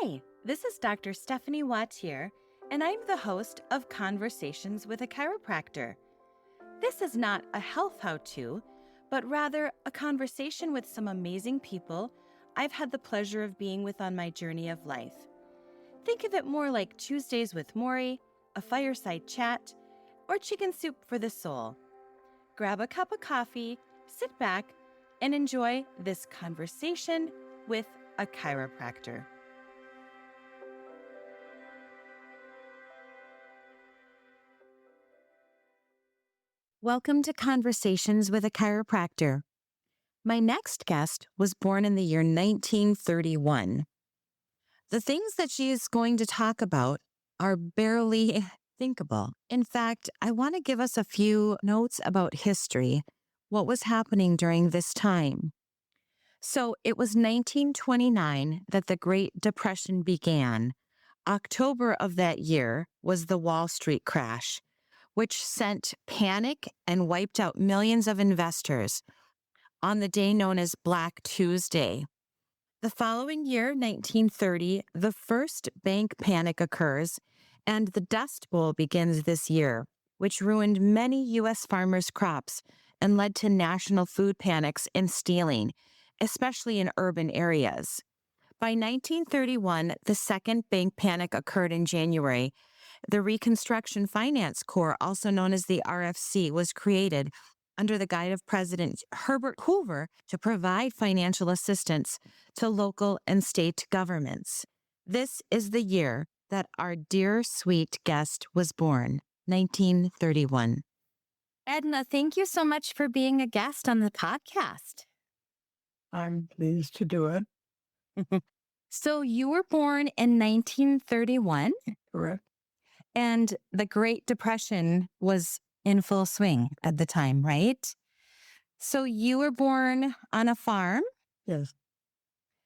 Hi, this is Dr. Stephanie Wautier, and I'm the host of Conversations with a Chiropractor. This is not a health how-to, but rather a conversation with some amazing people I've had the pleasure of being with on my journey of life. Think of it more like Tuesdays with Maury, a fireside chat, or chicken soup for the soul. Grab a cup of coffee, sit back, and enjoy this conversation with a chiropractor. Welcome to Conversations with a Chiropractor. My next guest was born in the year 1931. The things that she is going to talk about are barely thinkable. In fact, I want to give us a few notes about history, what was happening during this time. So it was 1929 that the Great Depression began. October of that year was the Wall Street crash, which sent panic and wiped out millions of investors on the day known as Black Tuesday. The following year, 1930, the first bank panic occurs, and the Dust Bowl begins this year, which ruined many U.S. farmers' crops and led to national food panics and stealing, especially in urban areas. By 1931, the second bank panic occurred in January. The Reconstruction Finance Corps, also known as the RFC, was created under the guide of President Herbert Hoover to provide financial assistance to local and state governments. This is the year that our dear sweet guest was born, 1931. Edna, thank you so much for being a guest on the podcast. I'm pleased to do it. So you were born in 1931. Correct. And the Great Depression was in full swing at the time, right? So you were born on a farm? Yes.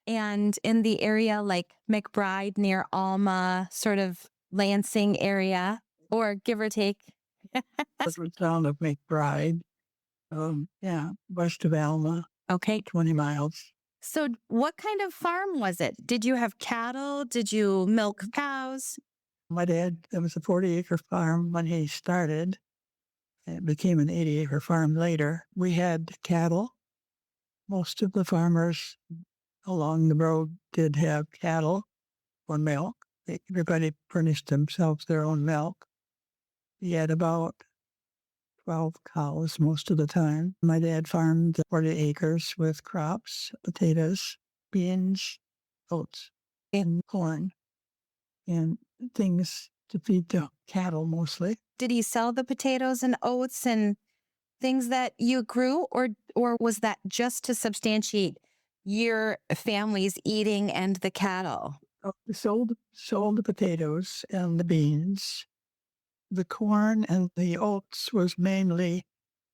And in the area like McBride near Alma, sort of Lansing area, or give or take? The town of McBride. West of Alma. Okay. 20 miles. So what kind of farm was it? Did you have cattle? Did you milk cows? My dad, it was a 40-acre farm when he started. It became an 80-acre farm later. We had cattle. Most of the farmers along the road did have cattle for milk. Everybody furnished themselves their own milk. He had about 12 cows most of the time. My dad farmed 40 acres with crops, potatoes, beans, oats, and corn, and things to feed the cattle mostly. Did he sell the potatoes and oats and things that you grew, or was that just to substantiate your family's eating and the cattle? We sold the potatoes and the beans. The corn and the oats was mainly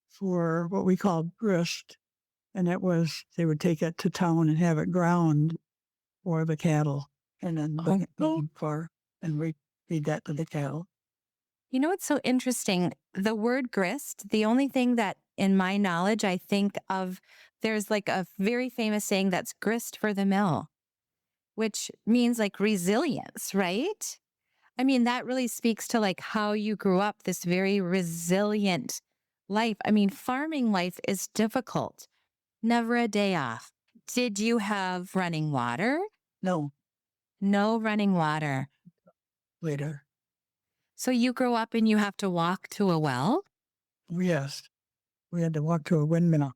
for what we called grist, and it was they would take it to town and have it ground for the cattle, and then bring it and we feed that to the cattle. You know what's so interesting? The word grist, the only thing that in my knowledge I think of, there's like a very famous saying that's grist for the mill, which means like resilience, right? I mean, that really speaks to like how you grew up, this very resilient life. I mean, farming life is difficult. Never a day off. Did you have running water? No. No running water. Later. So you grow up and you have to walk to a well? Yes. We had to walk to a windmill.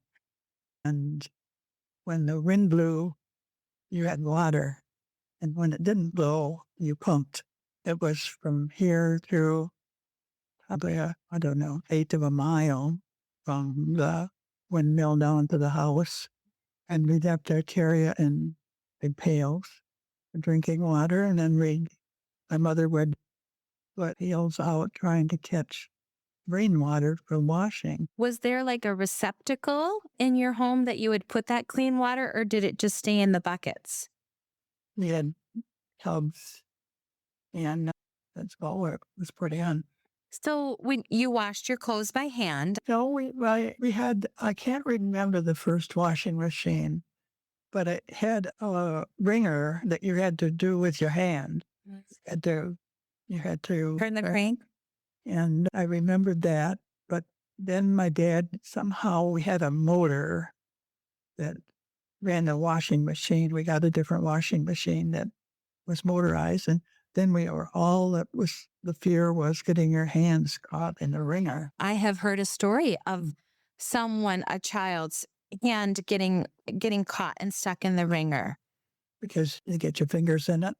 And when the wind blew, you had water. And when it didn't blow, you pumped. It was from here to probably, eighth of a mile from the windmill down to the house. And we'd have to carry it in big pails for drinking water. And then my mother would put pails out trying to catch rainwater for washing. Was there like a receptacle in your home that you would put that clean water, or did it just stay in the buckets? We had tubs, and that's all it was put in. So when you washed your clothes by hand? No, we had, I can't remember the first washing machine, but it had a ringer that you had to do with your hand. You had to Turn the crank. and I remembered that. But then my dad, somehow we had a motor that ran the washing machine. We got a different washing machine that was motorized. And then the fear was getting your hands caught in the wringer. I have heard a story of a child's hand getting caught and stuck in the wringer. Because you get your fingers in it,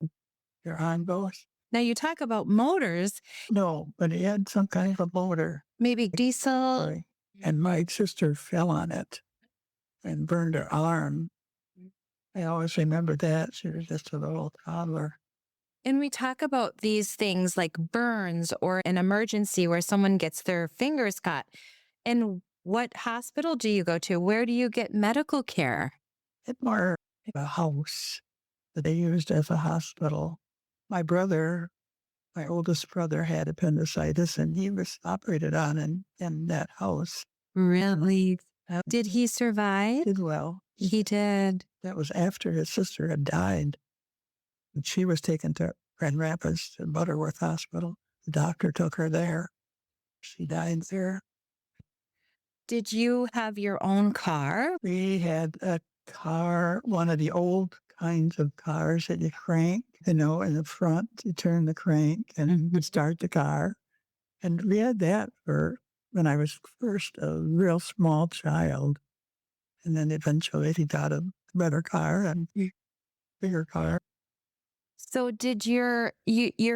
your arm goes. Now you talk about motors, No, but it had some kind of a motor. maybe diesel. Right. And my sister fell on it and burned her arm. I always remember that. She was just a little toddler. And we talk about these things like burns or an emergency where someone gets their fingers cut. And what hospital do you go to? Where do you get medical care? It more a house that they used as a hospital. My oldest brother, had appendicitis, and he was operated on in that house. Really? Did he survive? Did well. He did. That was after his sister had died. And she was taken to Grand Rapids to Butterworth Hospital. The doctor took her there. She died there. Did you have your own car? We had a car, one of the old kinds of cars that you crank, in the front. You turn the crank and you start the car. And we had that for when I was first a real small child. And then eventually he got a better car and a bigger car. So did your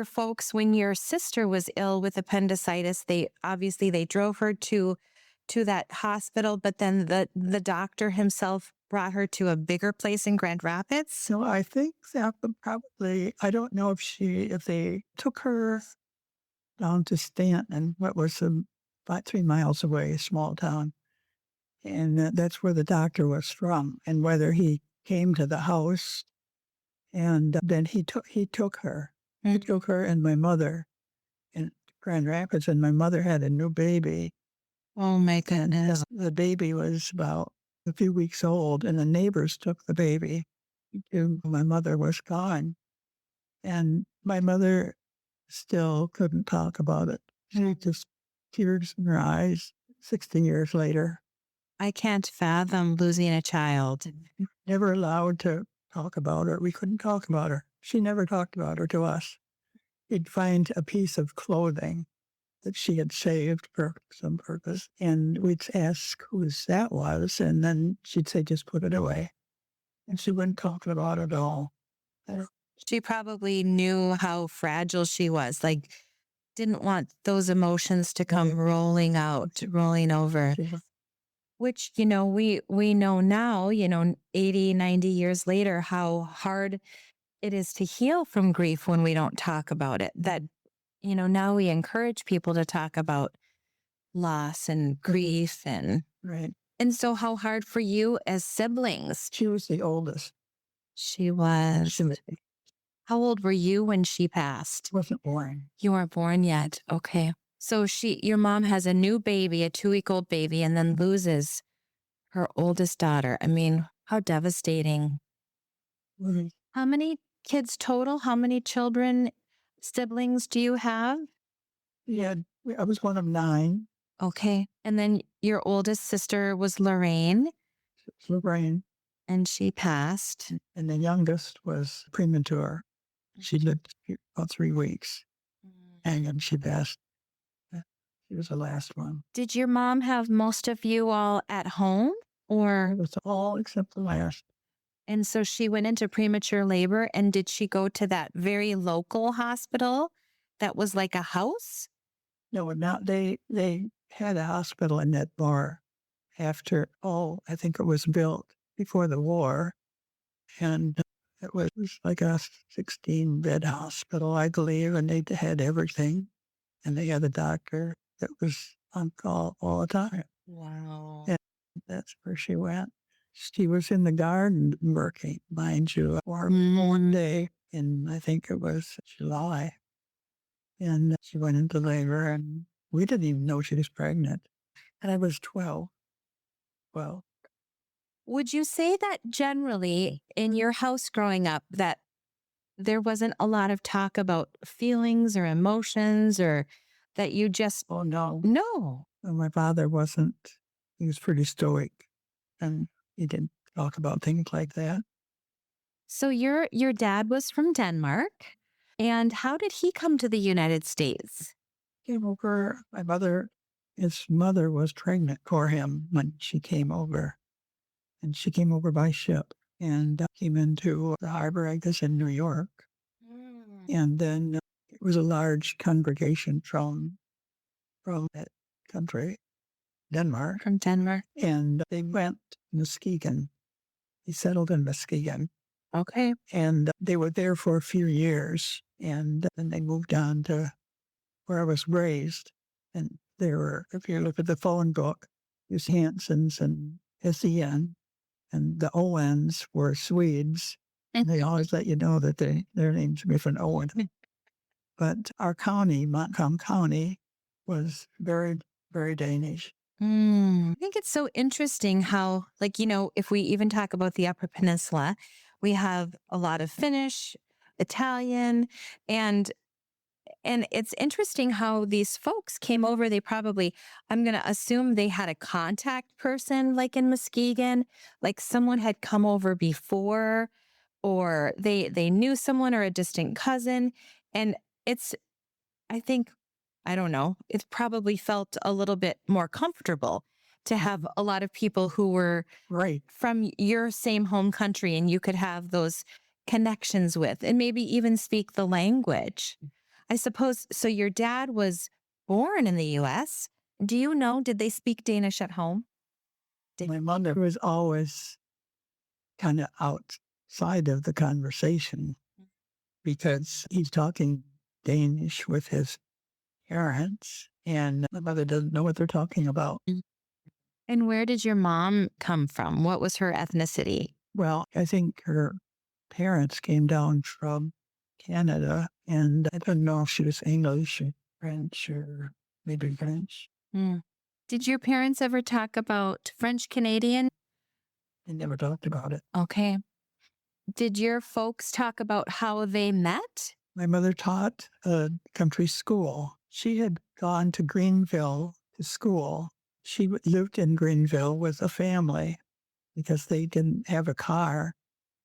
folks, when your sister was ill with appendicitis, they drove her to that hospital, but then the doctor himself brought her to a bigger place in Grand Rapids? So I think that would probably, I don't know if they took her down to Stanton, what was about 3 miles away, a small town. And that's where the doctor was from, and whether he came to the house. And then he took her. He took her and my mother in Grand Rapids, and my mother had a new baby. Oh my goodness. The baby was about a few weeks old, and the neighbors took the baby. My mother was gone. And my mother still couldn't talk about it. She just tears in her eyes 60 years later. I can't fathom losing a child. Never allowed to talk about her. We couldn't talk about her. She never talked about her to us. We'd find a piece of clothing that she had saved for some purpose, and we'd ask whose that was, and then she'd say, just put it away. And she wouldn't talk about it at all. She probably knew how fragile she was, like didn't want those emotions to come rolling over. Which, we know now, 80, 90 years later, how hard it is to heal from grief when we don't talk about it. That, now we encourage people to talk about loss and grief Right. And so how hard for you as siblings? She was the oldest. She was. She How old were you when she passed? wasn't born. You weren't born yet. Okay. So your mom has a new baby, a 2-week-old baby, and then loses her oldest daughter. I mean, how devastating. Mm-hmm. How many kids total? How many siblings do you have? Yeah, I was one of 9. Okay. And then your oldest sister was Lorraine. Lorraine. And she passed. And the youngest was premature. She lived about 3 weeks. And then she passed. She was the last one. Did your mom have most of you all at home? Or? It was all except the last. And so she went into premature labor. And did she go to that very local hospital that was like a house? No, not they had a hospital in that bar after, I think it was built before the war. And it was like a 16-bed hospital, I believe, and they had everything. And they had a doctor that was on call all the time. Wow. And that's where she went. She was in the garden working, mind you, one day in, I think it was July. And she went into labor, and we didn't even know she was pregnant. And I was 12. Well, Would you say that generally in your house growing up that there wasn't a lot of talk about feelings or emotions or that you just Oh, no. no. My father wasn't, he was pretty stoic and he didn't talk about things like that. So your dad was from Denmark, and how did he come to the United States? Came over, his mother was pregnant for him when she came over, and she came over by ship and came into the harbor, I guess, in New York. Mm. And then it was a large congregation from that country, Denmark, From Denmark. and they went to Muskegon. He settled in Muskegon, Okay. and they were there for a few years, and then they moved on to where I was raised. And there were, if you look at the phone book, there's Hansons and Sen, and the Owens were Swedes. And they always let you know that their names were from Owen. But our county, Montcalm County, was very, very Danish. I think it's so interesting how, like, if we even talk about the Upper Peninsula, we have a lot of Finnish, Italian, and it's interesting how these folks came over. They probably, I'm going to assume they had a contact person like in Muskegon, like someone had come over before, or they knew someone or a distant cousin. And it's, I think, I don't know, it probably felt a little bit more comfortable to have a lot of people who were Right. from your same home country and you could have those connections with and maybe even speak the language. I suppose. So your dad was born in the US. Do you know, did they speak Danish at home? My mother was always kind of outside of the conversation because he's talking Danish with his parents, and my mother doesn't know what they're talking about. Mm. And where did your mom come from? What was her ethnicity? Well, I think her parents came down from Canada, and I don't know if she was English or French or maybe French. Mm. Did your parents ever talk about French Canadian? They never talked about it. Okay. Did your folks talk about how they met? My mother taught a country school. She had gone to Greenville to school. She lived in Greenville with a family because they didn't have a car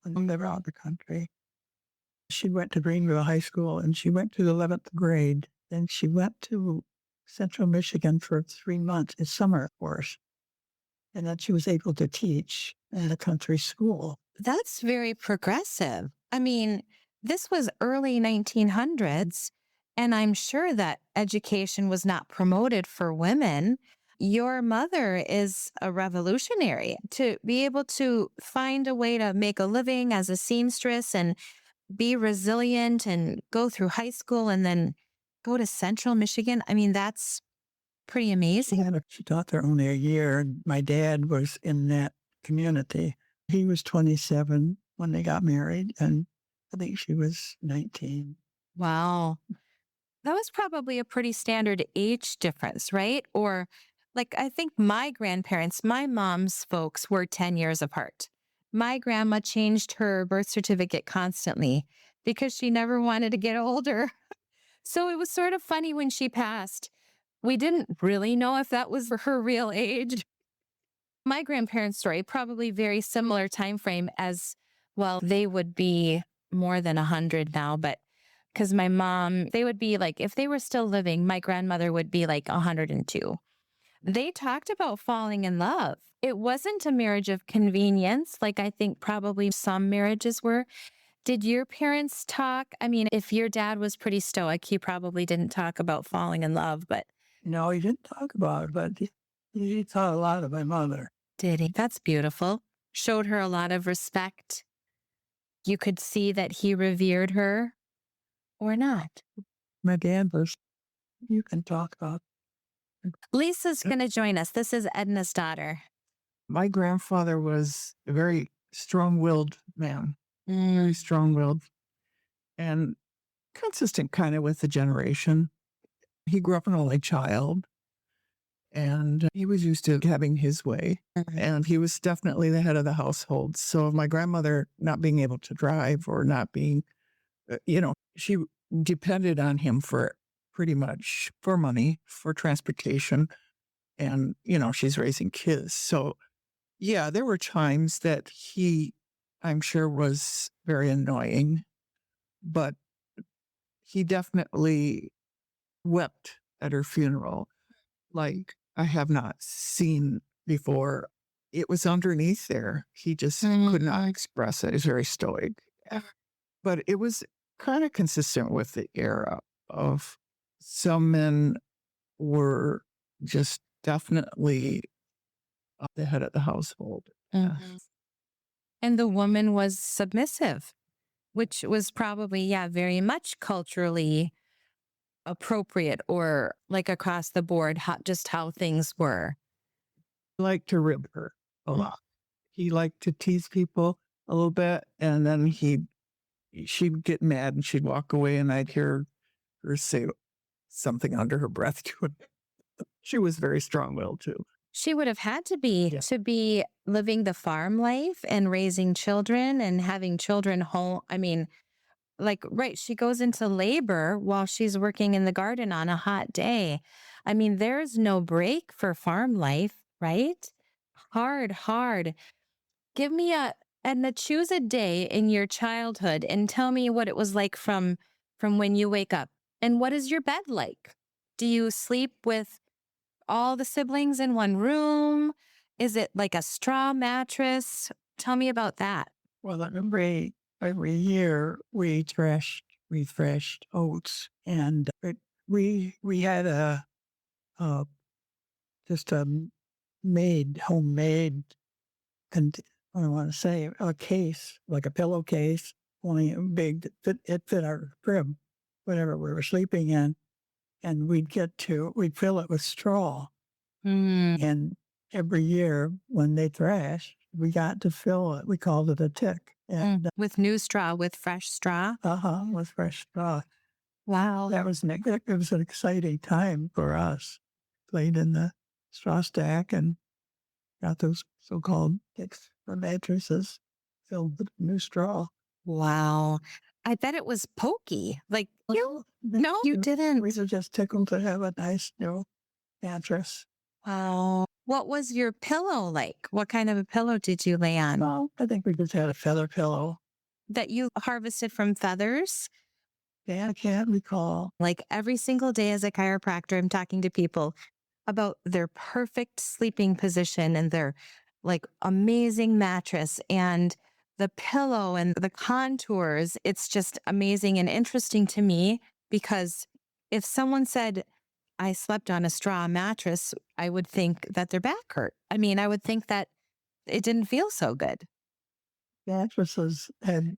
when they were out of the country. She went to Greenville High School and she went to the 11th grade. Then she went to Central Michigan for 3 months, a summer course. And then she was able to teach in the country school. That's very progressive. I mean, this was early 1900s, and I'm sure that education was not promoted for women. Your mother is a revolutionary to be able to find a way to make a living as a seamstress and be resilient and go through high school and then go to Central Michigan. I mean, that's pretty amazing. She taught there only a year. And my dad was in that community. He was 27 when they got married, and I think she was 19. Wow. That was probably a pretty standard age difference, right? Or like, I think my grandparents, my mom's folks were 10 years apart. My grandma changed her birth certificate constantly because she never wanted to get older. So it was sort of funny when she passed. We didn't really know if that was her real age. My grandparents' story, probably very similar time frame as well. They would be more than 100 now, but because my mom, they would be like, if they were still living, my grandmother would be like 102. They talked about falling in love. It wasn't a marriage of convenience, like I think probably some marriages were. Did your parents talk? I mean, if your dad was pretty stoic, he probably didn't talk about falling in love, but No, he didn't talk about it, but he taught a lot of my mother. did he? That's beautiful. Showed her a lot of respect. You could see that he revered her or not. My dad was, you can talk about. Lisa's going to join us. This is Edna's daughter. My grandfather was a very strong-willed man, Mm. very strong-willed and consistent kind of with the generation. He grew up an only child and he was used to having his way. And he was definitely the head of the household. So my grandmother not being able to drive or not being, she depended on him for pretty much for money, for transportation. And, she's raising kids. So yeah, there were times that I'm sure, was very annoying, but he definitely wept at her funeral like I have not seen before. It was underneath there. He just could not express it. He's very stoic. But it was kind of consistent with the era of some men were just definitely the head of the household. And the woman was submissive, which was probably, very much culturally appropriate or like across the board, just how things were. He liked to rib her a lot. He liked to tease people a little bit, and then she'd get mad and she'd walk away, and I'd hear her say something under her breath to him. She was very strong-willed too. She would have had to be living the farm life and raising children and having children home. I mean, right, she goes into labor while she's working in the garden on a hot day. I mean, there's no break for farm life, right? Hard, hard. Give me Edna, choose a day in your childhood and tell me what it was like from when you wake up. And what is your bed like? Do you sleep with all the siblings in one room? Is it like a straw mattress? Tell me about that. Well, every year we threshed oats, and we had just a homemade, I want to say a case, like a pillowcase, only big. It fit our crib, whatever we were sleeping in, and we'd fill it with straw. And every year when they thrashed, we got to fill it. We called it a tick. And with new straw, with fresh straw. with fresh straw. Wow. It was an exciting time for us. Played in the straw stack and got those so-called ticks for mattresses filled with new straw. Wow. I bet it was pokey. Like, no, you didn't. We were just tickled to have a nice new mattress. Wow. What was your pillow like? What kind of a pillow did you lay on? Well, I think we just had a feather pillow. That you harvested from feathers? Yeah, I can't recall. Like every single day as a chiropractor, I'm talking to people about their perfect sleeping position and their like amazing mattress and the pillow and the contours. It's just amazing and interesting to me because if someone said, I slept on a straw mattress, I would think that their back hurt. I mean, I would think that it didn't feel so good. Mattresses had,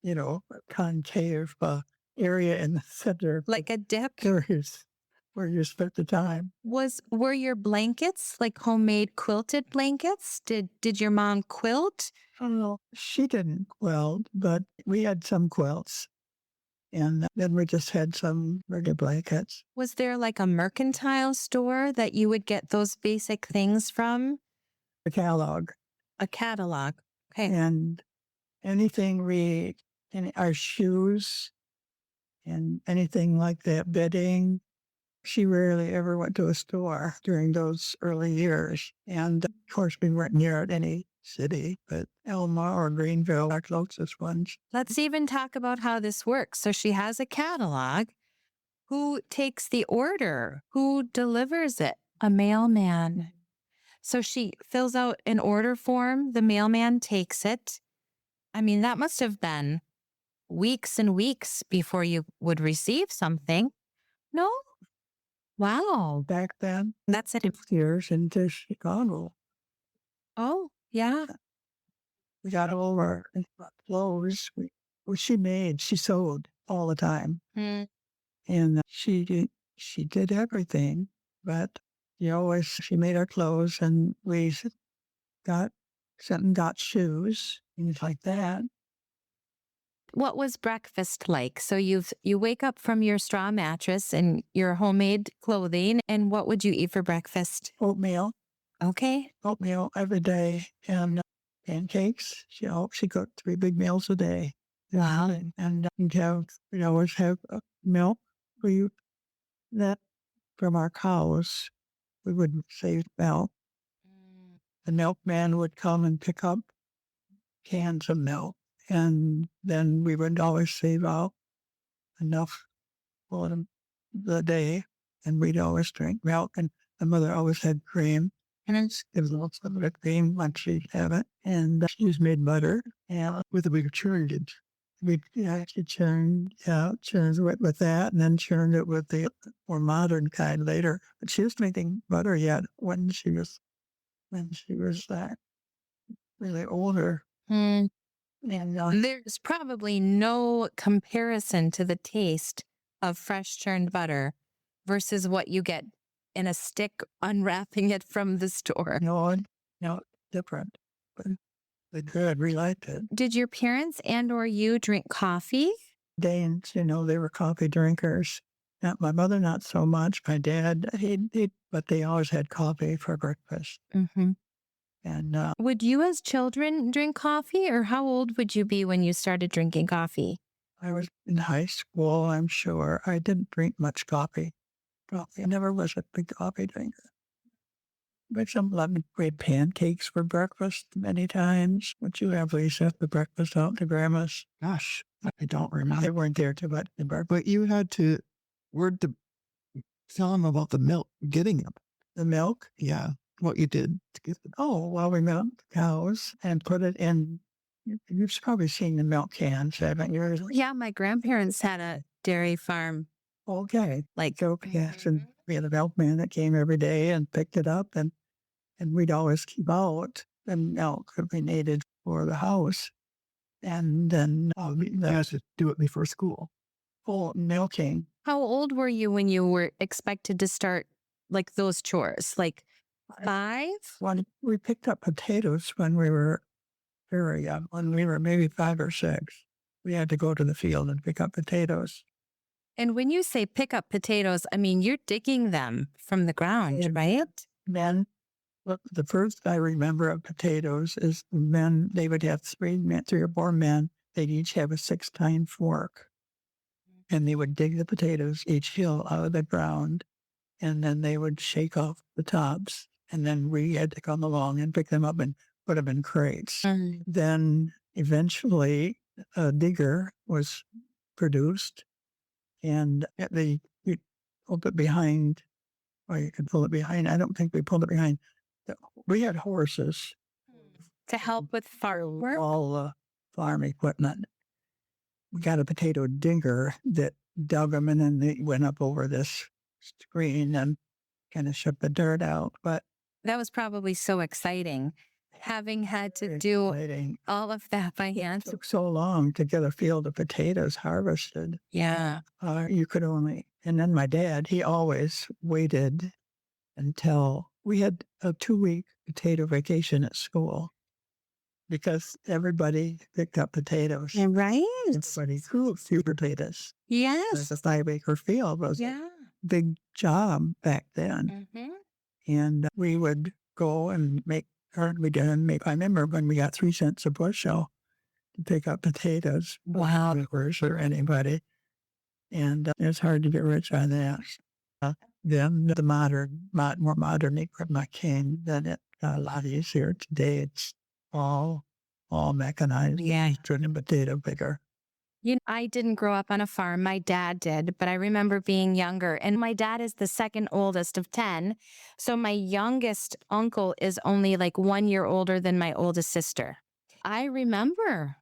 a concave area in the center. Like a dip. Where you spent the time. Were your blankets like homemade quilted blankets? Did your mom quilt? Oh, she didn't quilt, but we had some quilts. And then we just had some regular blankets. Was there like a mercantile store that you would get those basic things from? A catalog. A catalog. Okay. And anything our shoes and anything like that, bedding. She rarely ever went to a store during those early years. And of course, we weren't near any city, but Elma or Greenville are closest ones. Let's even talk about how this works. So she has a catalog. Who takes the order? Who delivers it? A mailman. So she fills out an order form. The mailman takes it. I mean, that must have been weeks and weeks before you would receive something. No? Wow. Back then, That's it. years into Chicago. Oh, yeah. We got all our clothes. She sewed all the time. And she did everything, but she made our clothes, and we got shoes, things like that. what was breakfast like? So you wake up from your straw mattress and your homemade clothing, and what would you eat for breakfast? Oatmeal. Okay. Oatmeal every day and pancakes. She cooked 3 big meals a day. Wow. And we always have milk. We that from our cows. We would save milk. The milkman would come and pick up cans of milk, and then we would always save out enough for the day, and we'd always drink milk. And my mother always had cream, and it was lots of the cream once she'd have it. And she just made butter, and with a big churn. She churned it with that, and then churned it with the more modern kind later. But she was making butter yet when she was really older. Mm. And There's probably no comparison to the taste of fresh churned butter versus what you get in a stick unwrapping it from the store. no, different. But good. We liked it. Did your parents and or you drink coffee? Danes, they were coffee drinkers. Not my mother, not so much. My dad, but they always had coffee for breakfast. Mm-hmm. And would you as children drink coffee, or how old would you be when you started drinking coffee? I was in high school, I'm sure. I didn't drink much coffee. I never was a big coffee drinker. But some lemon bread pancakes for breakfast many times. Would you have, Lisa, the breakfast out to grandma's? Gosh, I don't remember. They weren't there too much. But you had to, tell them about the milk, getting them. The milk? Yeah, what you did to get them. Oh, well, we milked the cows and put it in. You've probably seen the milk cans, haven't you? Yeah, my grandparents had a dairy farm. Okay. Yes, and we had a milkman that came every day and picked it up, and we'd always keep out the milk that we needed for the house. And then you had to do it before school. Full milking. How old were you when you were expected to start like those chores? Like 5? When we picked up potatoes when we were very young, when we were maybe 5 or 6, we had to go to the field and pick up potatoes. And when you say pick up potatoes, I mean, you're digging them from the ground, right? Then the first I remember of potatoes is the men, they would have 3 or 4 men. They'd each have a 6-tine fork. And they would dig the potatoes, each hill out of the ground. And then they would shake off the tops. And then we had to come along and pick them up and put them in crates. Mm. Then eventually a digger was produced. And you pulled it behind, or you could pull it behind. I don't think we pulled it behind. We had horses To help with farm work? all the farm equipment. We got a potato digger that dug them, and then they went up over this screen and kind of shook the dirt out. But That was probably so exciting, having had to do exciting. all of that by hand. It took so long to get a field of potatoes harvested. Yeah. You could only, and then my dad, he always waited until we had a 2-week potato vacation at school because everybody picked up potatoes. Right? Everybody grew a few potatoes. Yes. There's a 5-acre field. It was a big job back then. Mm-hmm. And we would go and I remember when we got 3 cents a bushel to pick up potatoes. Wow. Or anybody. And it's hard to get rich on that. Then the more modern equipment came, then it got a lot easier. Today it's all mechanized. Yeah. Turning potato picker. I didn't grow up on a farm. My dad did, but I remember being younger. And my dad is the second oldest of 10. So my youngest uncle is only like 1 year older than my oldest sister. I remember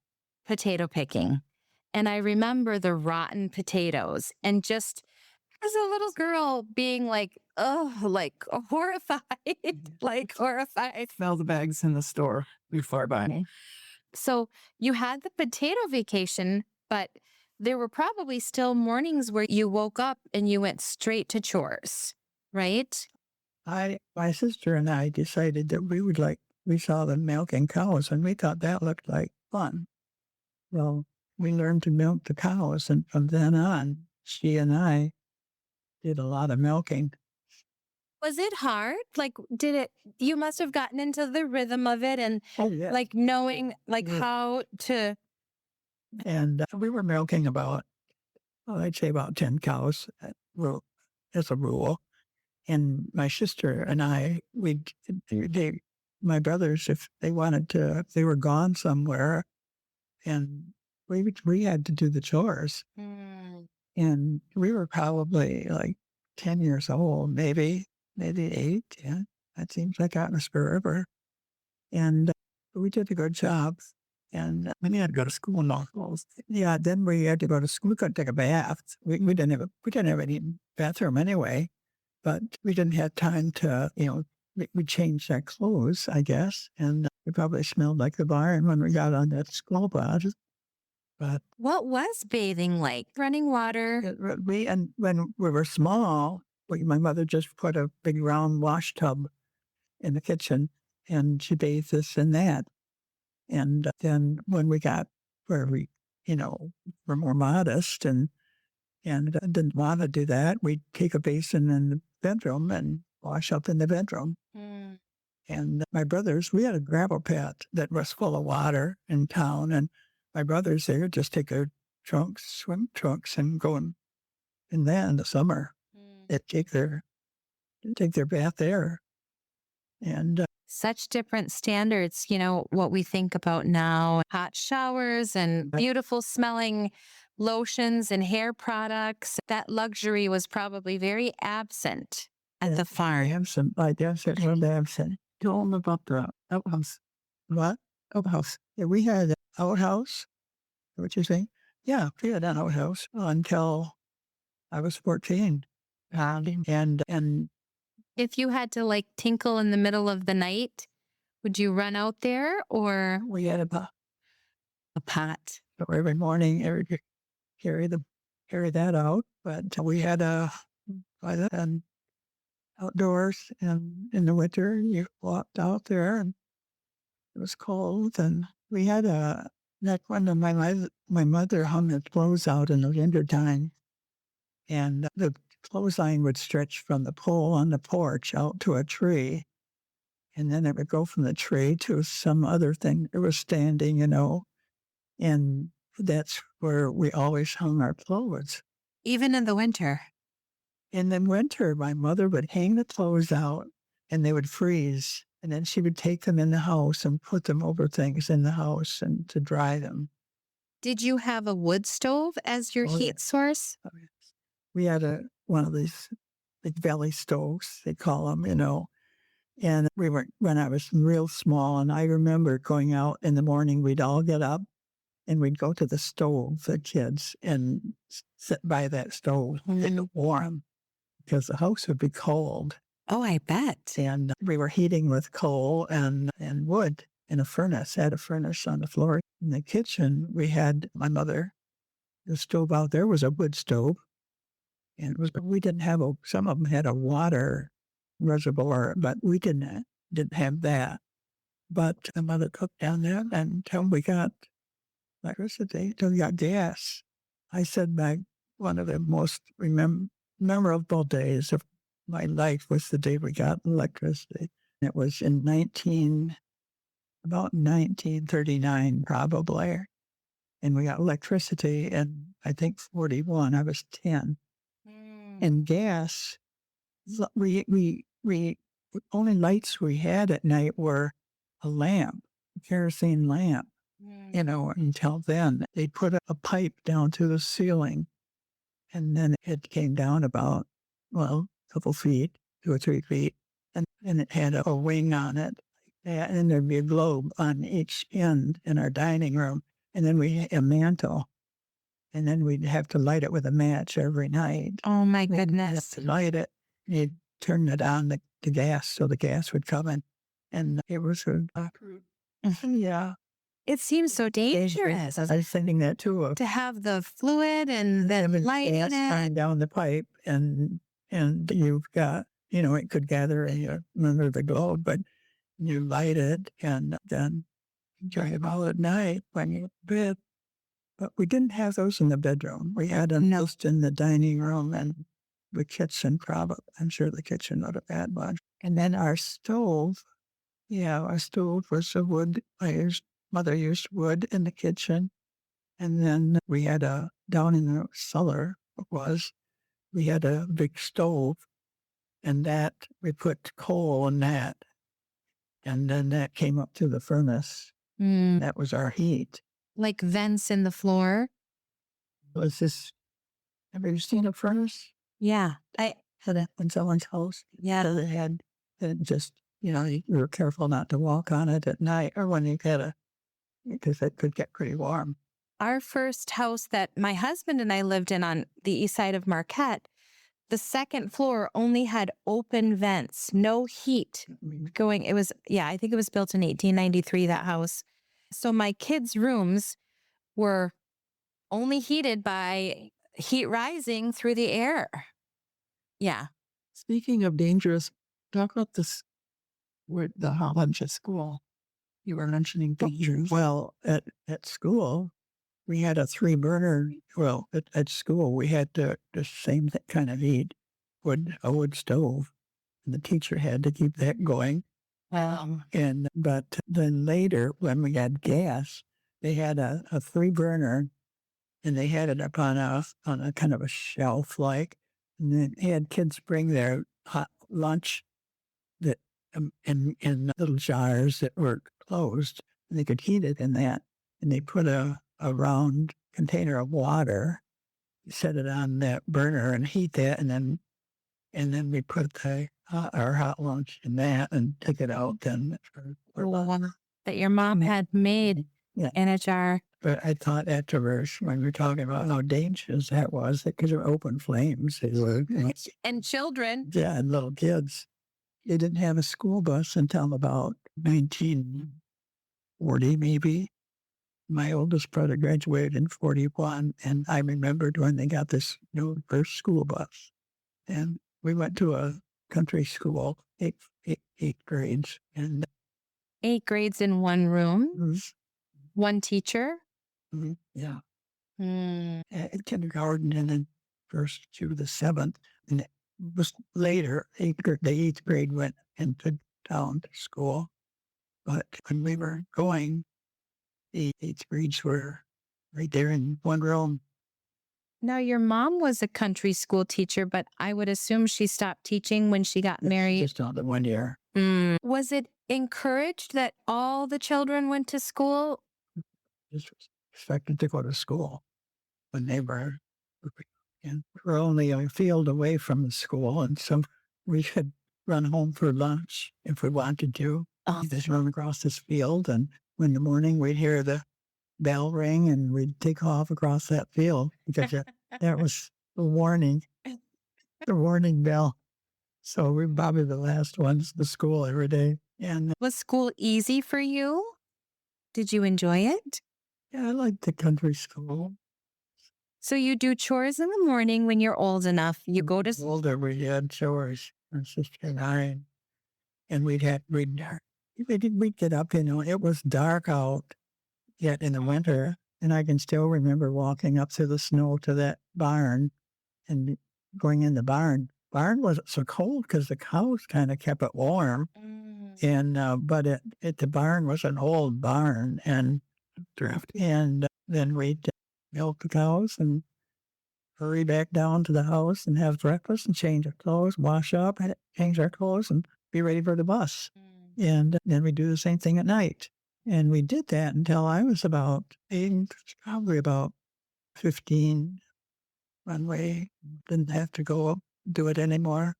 potato picking, and I remember the rotten potatoes, and just as a little girl being like, horrified, like horrified. Smell the bags in the store before buying. So you had the potato vacation, but there were probably still mornings where you woke up and you went straight to chores, right? My sister and I decided that we saw them milking cows and we thought that looked like fun. Well, we learned to milk the cows. And from then on, she and I did a lot of milking. Was it hard? Like, you must have gotten into the rhythm of it and Oh, yeah. like knowing like Yeah. how to. And we were milking about, I'd say about 10 cows as a rule. And my sister and I, my brothers, if they wanted to, if they were gone somewhere, and we had to do the chores. Mm. And we were probably like 10 years old, maybe 8, 10. That seems like out in the River. And we did a good job. And we had to go to school in Outhouses. Yeah, then we had to go to school. We couldn't take a bath. We didn't have any bathroom anyway, but we didn't have time to, we changed our clothes, I guess. And we probably smelled like the barn when we got on that school bus. But What was bathing like? Running water? and when we were small, my mother just put a big round wash tub in the kitchen, and she bathed us in that. And then when we got where we, were more modest and didn't want to do that, we'd take a basin in the bedroom and wash up in the bedroom. Mm. And my brothers, we had a gravel pit that was full of water in town, and my brothers, they would just take their trunks, swim trunks, and go in there in the summer. Mm. They'd take their bath there. And Such different standards, what we think about now, hot showers and beautiful smelling lotions and hair products. That luxury was probably very absent at the farm. my dad said, well, absent. Told them about the outhouse. What? Outhouse. Yeah, we had an outhouse. What you saying? Yeah, we had an outhouse until I was 14. And If you had to like tinkle in the middle of the night, would you run out there or we had a pot? so every morning, carry that out. But we had and outdoors, and in the winter, you walked out there, and it was cold. And we had like one of my mother hung the clothes out in the winter time, and the clothesline would stretch from the pole on the porch out to a tree. And then it would go from the tree to some other thing that was standing, and that's where we always hung our clothes. Even in the winter. In the winter, my mother would hang the clothes out and they would freeze. And then she would take them in the house and put them over things in the house and to dry them. Did you have a wood stove as your Oh, heat yeah. source? Oh, yes. We had one of these big belly stoves, they call them, And when I was real small, and I remember going out in the morning, we'd all get up and we'd go to the stove, the kids, and sit by that stove and warm because the house would be cold. Oh, I bet. And we were heating with coal and wood in a furnace, had a furnace on the floor. In the kitchen, we had my mother, the stove out there was a wood stove. And we didn't have some of them had a water reservoir, but we didn't have that. But the mother cooked down there until we got electricity, until we got gas. I said one of the most memorable days of my life was the day we got electricity. It was in about 1939 probably. And we got electricity in, I think, 41. I was 10. And gas, we only lights we had at night were a lamp, a kerosene lamp. Until then, they put a pipe down to the ceiling, and then it came down about, a couple feet, 2 or 3 feet, and it had a wing on it, and there'd be a globe on each end in our dining room, and then we had a mantle, and then we'd have to light it with a match every night. Oh my We'd have goodness. to light it, and you'd turn it on the gas so the gas would come in, and it was yeah. It seems so dangerous I was thinking that too. to have the fluid and then light in Gas it. coming down the pipe, and you've got, it could gather under the globe, but you light it and then enjoy it all at night when you're in bed. But we didn't have those in the bedroom. We had them just in the dining room and the kitchen, probably. I'm sure the kitchen would have had one. And then our stove, our stove was a wood. Mother used wood in the kitchen. And then we had down in the cellar, we had a big stove, and that we put coal in that. And then that came up to the furnace. That was our heat. Like vents in the floor? Was this, have you seen a furnace? Yeah. Had it in someone's house? Yeah. So they had just, you were careful not to walk on it at night or when you because it could get pretty warm. Our first house that my husband and I lived in on the east side of Marquette, the second floor only had open vents, no heat going. It was, I think it was built in 1893, that house. So my kids' rooms were only heated by heat rising through the air. Yeah. Speaking of dangerous, talk about this with the Hardship school. You were mentioning dangers. Well, at school, we had a 3-burner. Well, at school, we had the same kind of heat, a wood stove. And the teacher had to keep that going. But then later, when we had gas, they had a 3-burner, and they had it up on a kind of a shelf, and then they had kids bring their hot lunch that in little jars that were closed, and they could heat it in that. And they put a round container of water, set it on that burner, and heat that, and then we put our hot lunch in that and take it out. Then that your mom had made in a jar. But I thought afterwards, when we were talking about how dangerous that was, because of open flames, And children. Yeah, and little kids. They didn't have a school bus until about 1940, maybe. My oldest brother graduated in 41, and I remembered when they got this new first school bus. And we went to a country school, eight grades. And 8 grades in one room, one teacher. Yeah. At kindergarten and then first to the 7th. And it was later, the 8th grade went into town to school. But when we were going, the 8th grades were right there in one room. Now, your mom was a country school teacher, but I would assume she stopped teaching when she got married. Just on the 1 year. Was it encouraged that all the children went to school? Just expected to go to school when they were, and we were only a field away from the school, and so we could run home for lunch if we wanted to. Just run across this field, and in the morning we'd hear the bell ring, and we'd take off across that field because that was the warning bell. So we were probably the last ones to school every day. And was school easy for you? Did you enjoy it? Yeah, I liked the country school. So you do chores in the morning when you're old enough. You go to older, we had chores, my sister and I, and we'd get up. It was dark out yet in the winter, and I can still remember walking up through the snow to that barn and going in the barn. Barn wasn't so cold because the cows kind of kept it warm, and but the barn was an old barn and drafty, and then we'd milk the cows and hurry back down to the house and have breakfast and change our clothes, wash up, and change our clothes, and be ready for the bus. And then we do the same thing at night. And we did that until I was probably about 15. When we didn't have to go do it anymore.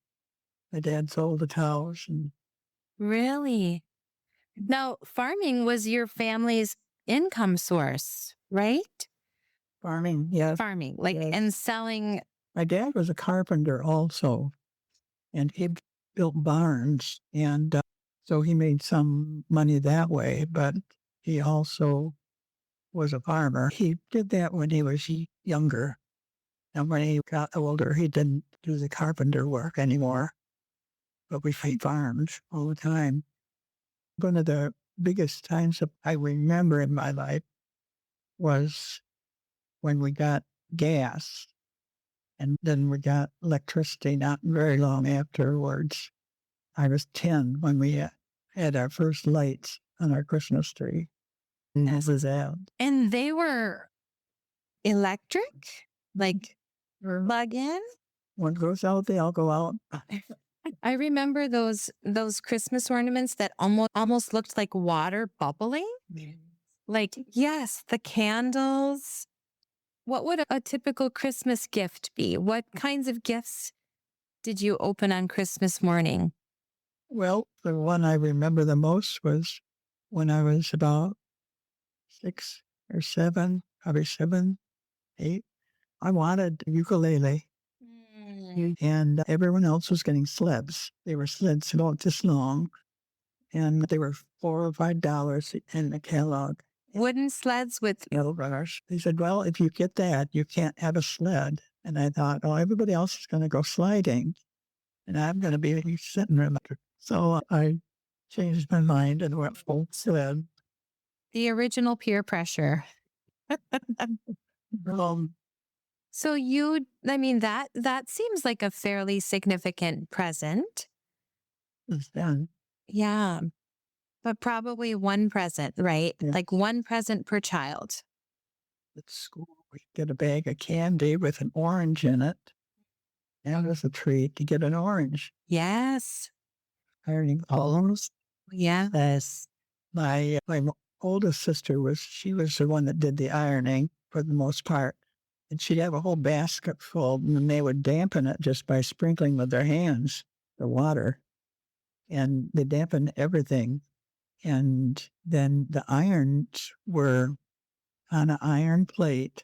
My dad sold the cows. Really? Now, farming was your family's income source, right? Farming, yes. Farming, Yes. And selling. My dad was a carpenter also, and he built barns, and so he made some money that way, but he also was a farmer. He did that when he was younger, and when he got older, he didn't do the carpenter work anymore, but we farmed all the time. One of the biggest times that I remember in my life was when we got gas, and then we got electricity not very long afterwards. I was 10 when we had our first lights on our Christmas tree. And this is out. And they were electric, like plug in. One goes out, they all go out. I remember those Christmas ornaments that almost looked like water bubbling. Like, yes, the candles. What would a typical Christmas gift be? What kinds of gifts did you open on Christmas morning? Well, the one I remember the most was when I was about 6 or 7, probably 7, 8. I wanted a ukulele, and everyone else was getting sleds. They were sleds about this long, and they were $4 or $5 in the catalog. Wooden sleds with Yellow runners. They said, well, if you get that, you can't have a sled. And I thought, oh, everybody else is going to go sliding, and I'm going to be sitting there. So I changed my mind and went full sled. the original peer pressure. Um, So that seems like a fairly significant present. and Yeah. But probably one present, right? Yeah. Like one present per child. at school, we get a bag of candy with an orange in it. And it was a treat to get an orange. Yes. Ironing columns. Yes. My oldest sister was the one that did the ironing for the most part. And she'd have a whole basket full, and they would dampen it just by sprinkling with their hands the water. And they dampened everything. And then the irons were on an iron plate.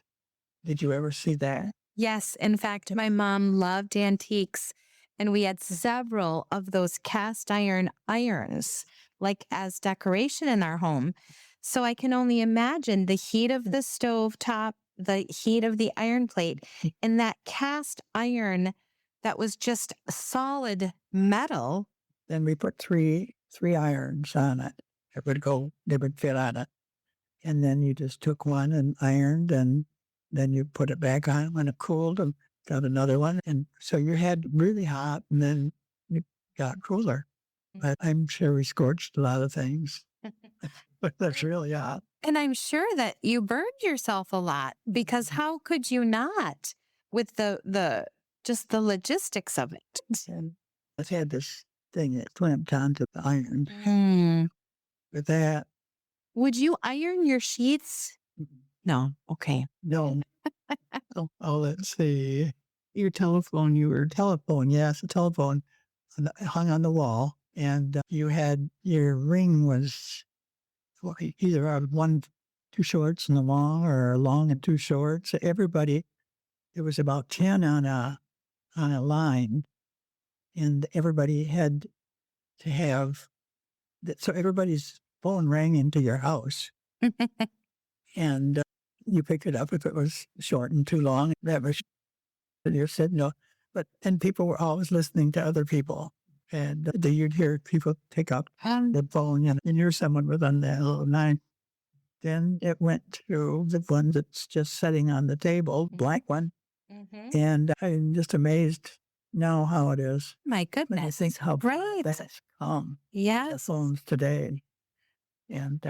Did you ever see that? Yes. In fact, my mom loved antiques, and we had several of those cast iron irons, like as decoration in our home. So I can only imagine the heat of the stove top, the heat of the iron plate, and that cast iron that was just solid metal. Then we put three irons on it. They would fit on it. And then you just took one and ironed, and then you put it back on when it cooled and got another one. And so you had really hot, and then you got cooler. But I'm sure we scorched a lot of things. But that's really hot. And I'm sure that you burned yourself a lot, because how could you not with the just the logistics of it? And it had this thing that clamped onto the iron. Mm. With that, Would you iron your sheets? No. Okay. no. Let's see. Your telephone, yes, a telephone hung on the wall. And you had your ring was either one too shorts and a long, or a long and too shorts. Everybody, there was about 10 on a line, and everybody had to have that. So everybody's phone rang into your house, and you picked it up if it was short and too long. That was, and you said no. And people were always listening to other people. And you'd hear people pick up the phone, and you knew someone was on that little line. Then it went to the one that's just sitting on the table, black one. Mm-hmm. And I'm just amazed now how it is. My When I goodness. think how Right. that's come, the Yes. phones today. And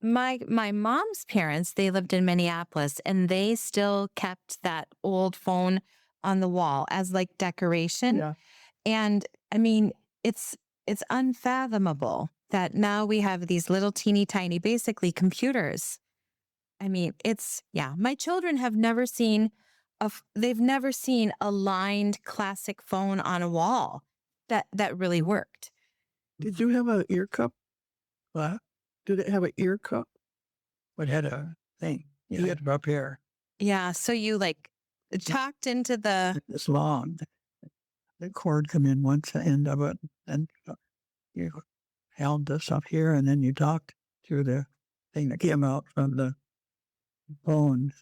My mom's parents, they lived in Minneapolis, and they still kept that old phone on the wall as like decoration. yeah, And I mean, it's unfathomable that now we have these little teeny tiny, basically computers. I mean, my children have never seen they've never seen a lined classic phone on a wall that really worked. Did you have an ear cup? what? Did it have an ear cup? What had a thing? You had it up here. Yeah. So you like talked into the, This long. The cord come in one end of it, and you held this up here, and then you talked through the thing that came out from the phone.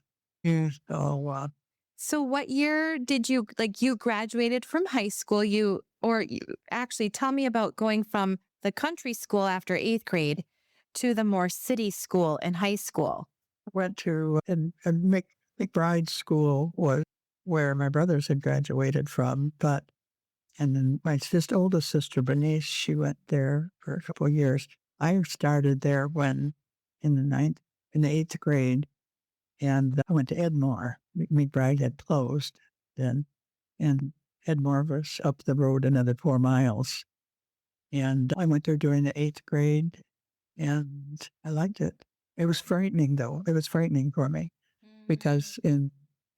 so what year did you graduated from high school? You actually tell me about going from the country school after 8th grade to the more city school in high school. went to and McBride School was where my brothers had graduated from, and then my oldest sister, Bernice, she went there for a couple of years. I started there in the eighth grade, and I went to Edmore. McBride had closed then, and Edmore was up the road another 4 miles. And I went there during the eighth grade, and I liked it. It was frightening, though. It was frightening for me because in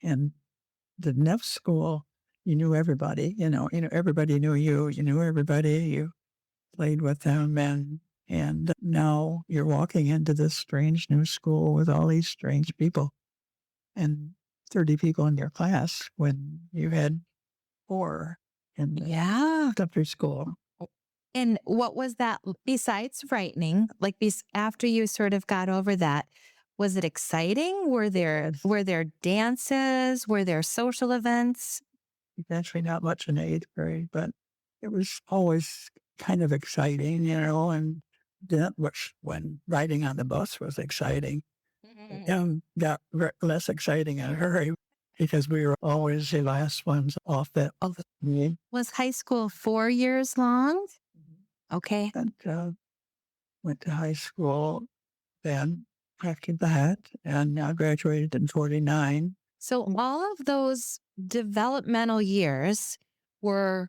the Neff school, you knew everybody. Everybody knew you. You knew everybody. You played with them, and now you're walking into this strange new school with all these strange people, and 30 people in your class when you had 4 in the elementary school. And what was that besides frightening? Like after you sort of got over that, was it exciting? Were there dances? Were there social events? Actually, not much in the eighth grade, but it was always kind of exciting, and that was when riding on the bus was exciting. And got less exciting in a hurry because we were always the last ones off the meet. Was high school 4 years long? Okay. And went to high school then after that, and I graduated in 49. So all of those developmental years were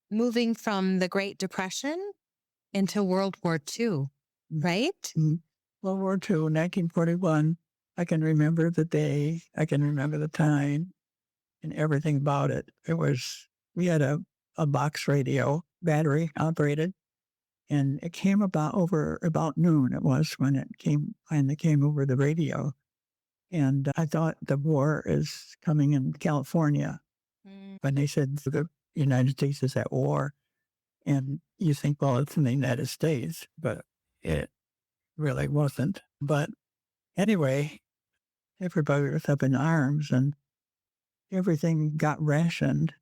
moving from the Great Depression into World War II, right? World War II, 1941. I can remember the day, I can remember the time, and everything about it. We had a box radio, battery operated, and it came about noon. It was when it finally came over the radio. And I thought the war is coming in California. When they said the United States is at war, and you think, well, it's in the United States, but it really wasn't. But anyway, everybody was up in arms, and everything got rationed.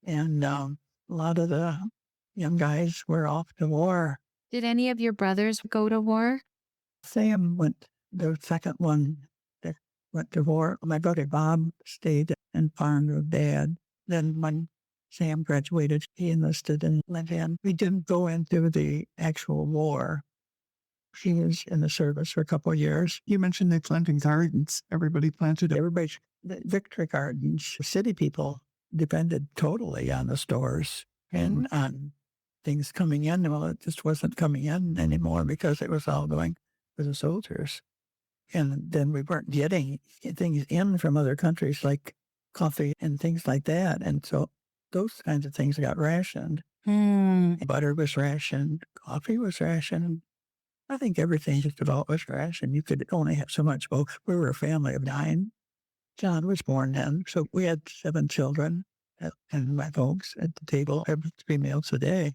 And a lot of the young guys were off to war. Did any of your brothers go to war? Sam went, the second one that went to war. My brother Bob stayed and farmed with Dad. Then when Sam graduated, he enlisted and went in. We didn't go into the actual war. She was in the service for a couple of years. You mentioned they planted gardens. Everybody planted it. The Victory Gardens, city people depended totally on the stores and on things coming in. Well, it just wasn't coming in anymore because it was all going for the soldiers. And then we weren't getting things in from other countries like coffee and things like that. And so those kinds of things got rationed. Butter was rationed. Coffee was rationed. I think everything just about was rationed. You could only have so much. Well, we were a family of 9. John was born then. So we had 7 children and my folks at the table every 3 meals a day.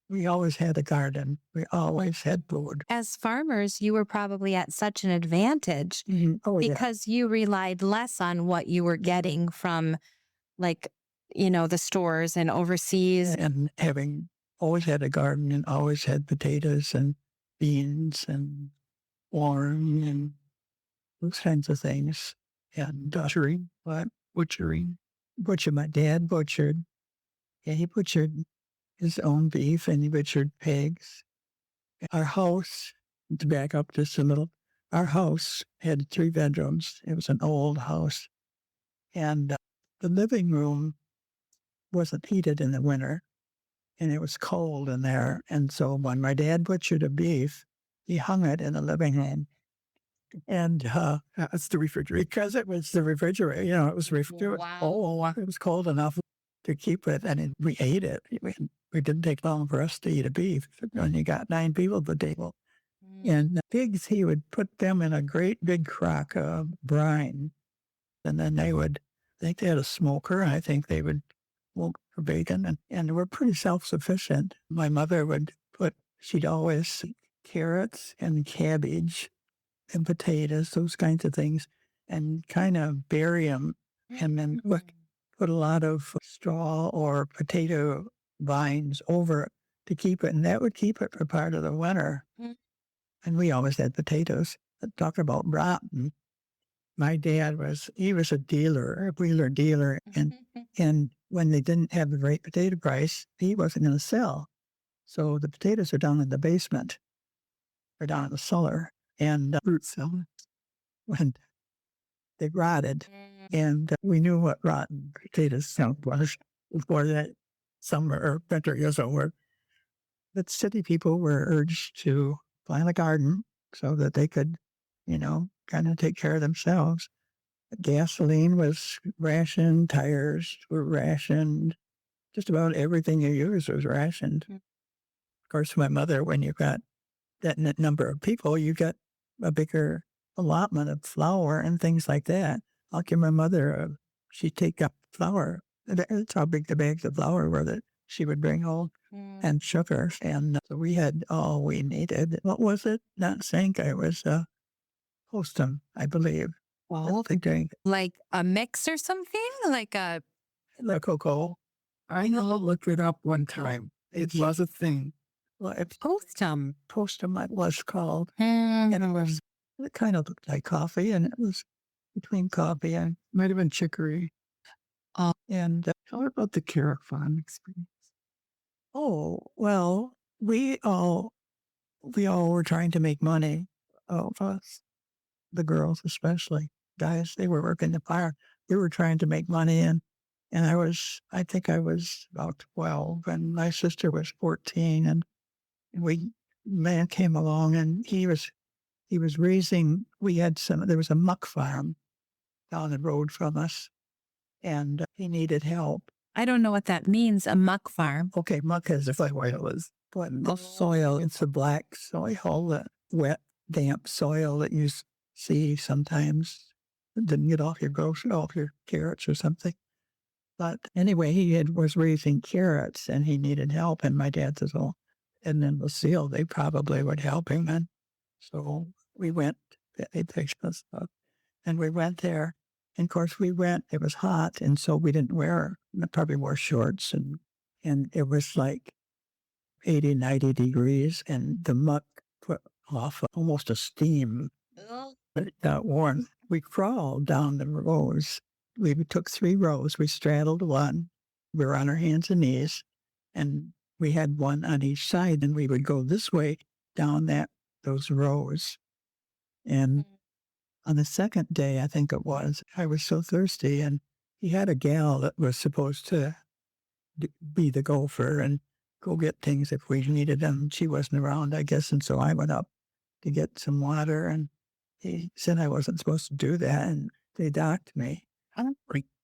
We always had a garden. We always had food. As farmers, you were probably at such an advantage because you relied less on what you were getting from the stores and overseas. And having always had a garden and always had potatoes and beans and corn and those kinds of things. And butchering. My dad butchered. Yeah, he butchered his own beef and he butchered pigs. Our house, to back up just a little, our house had 3 bedrooms. It was an old house. And the living room wasn't heated in the winter, and it was cold in there. And so when my dad butchered a beef, he hung it in the living room. And That's the refrigerator. because it was the refrigerator, it was refrigerator. Wow. It was cold enough to keep it, and we ate it. It didn't take long for us to eat a beef when you got 9 people at the table. And the pigs, he would put them in a great big crock of brine. And then I think they had a smoker, and I think they would smoke for bacon. And we're pretty self-sufficient. My mother she'd always carrots and cabbage and potatoes, those kinds of things, and kind of bury them and then put a lot of straw or potato vines over it to keep it. And that would keep it for part of the winter. And we always had potatoes. Talk about rotten. my dad was a dealer, a wheeler dealer, and when they didn't have the right potato price, he wasn't going to sell. So the potatoes are down in the basement, or down in the cellar, and fruit cellar, when they rotted, and we knew what rotten potatoes was before that summer or winter years over. But city people were urged to plant a garden so that they could, kind of take care of themselves. Gasoline was rationed, tires were rationed, just about everything you used was rationed. Of course, my mother, when you got that number of people, you got a bigger allotment of flour and things like that. I'll give my mother, she'd take up flour. That's how big the bags of flour were that she would bring home, and sugar. And so we had all we needed. What was it? Not Sanka. It was Postum, I believe. Well, they drink Like a mix or something? Like a the cocoa. I know, looked it up one time. It was a thing. Well, it's postum. Postum, it was called. Mm. And it kind of looked like coffee, and it was between coffee and Might have been chicory. and Tell her about the Caravan experience. oh well, we all were trying to make money. All of us, the girls especially, guys, they were working the fire. We were trying to make money, and I think I was about 12, and my sister was 14, and man came along, and he was raising. There was a muck farm down the road from us, and he needed help. I don't know what that means, a muck farm. Okay, muck is Just like white it was. but the soil, it's a black soil, the wet, damp soil that you see sometimes. It didn't get off your carrots or something. But anyway, was raising carrots, and he needed help. And my dad says, "Oh," and then Lucille, they probably would help him. And so we went. They picked us up, and we went there. And of course, it was hot, and so we probably wore shorts, and it was like 80, 90 degrees, and the muck put off almost a steam. But it got warm. We crawled down the rows. We took 3 rows. We straddled one. We were on our hands and knees, and we had one on each side, and we would go this way down those rows. And on the second day, I think it was, I was so thirsty, and he had a gal that was supposed to be the gopher and go get things if we needed them. She wasn't around, I guess, and so I went up to get some water, and he said I wasn't supposed to do that, and they docked me.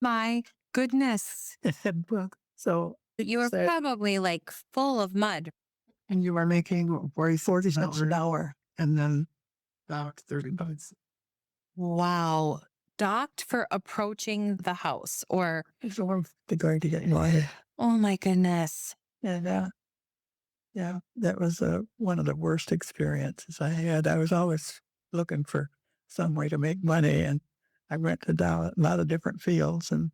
My goodness. So You were probably like full of mud. And you were making 40 cents an hour. and then about 30 bucks. Wow. Docked for approaching the house or, So they're going to get water. oh my goodness. And yeah, that was one of the worst experiences I had. I was always looking for some way to make money, and I went to a lot of different fields and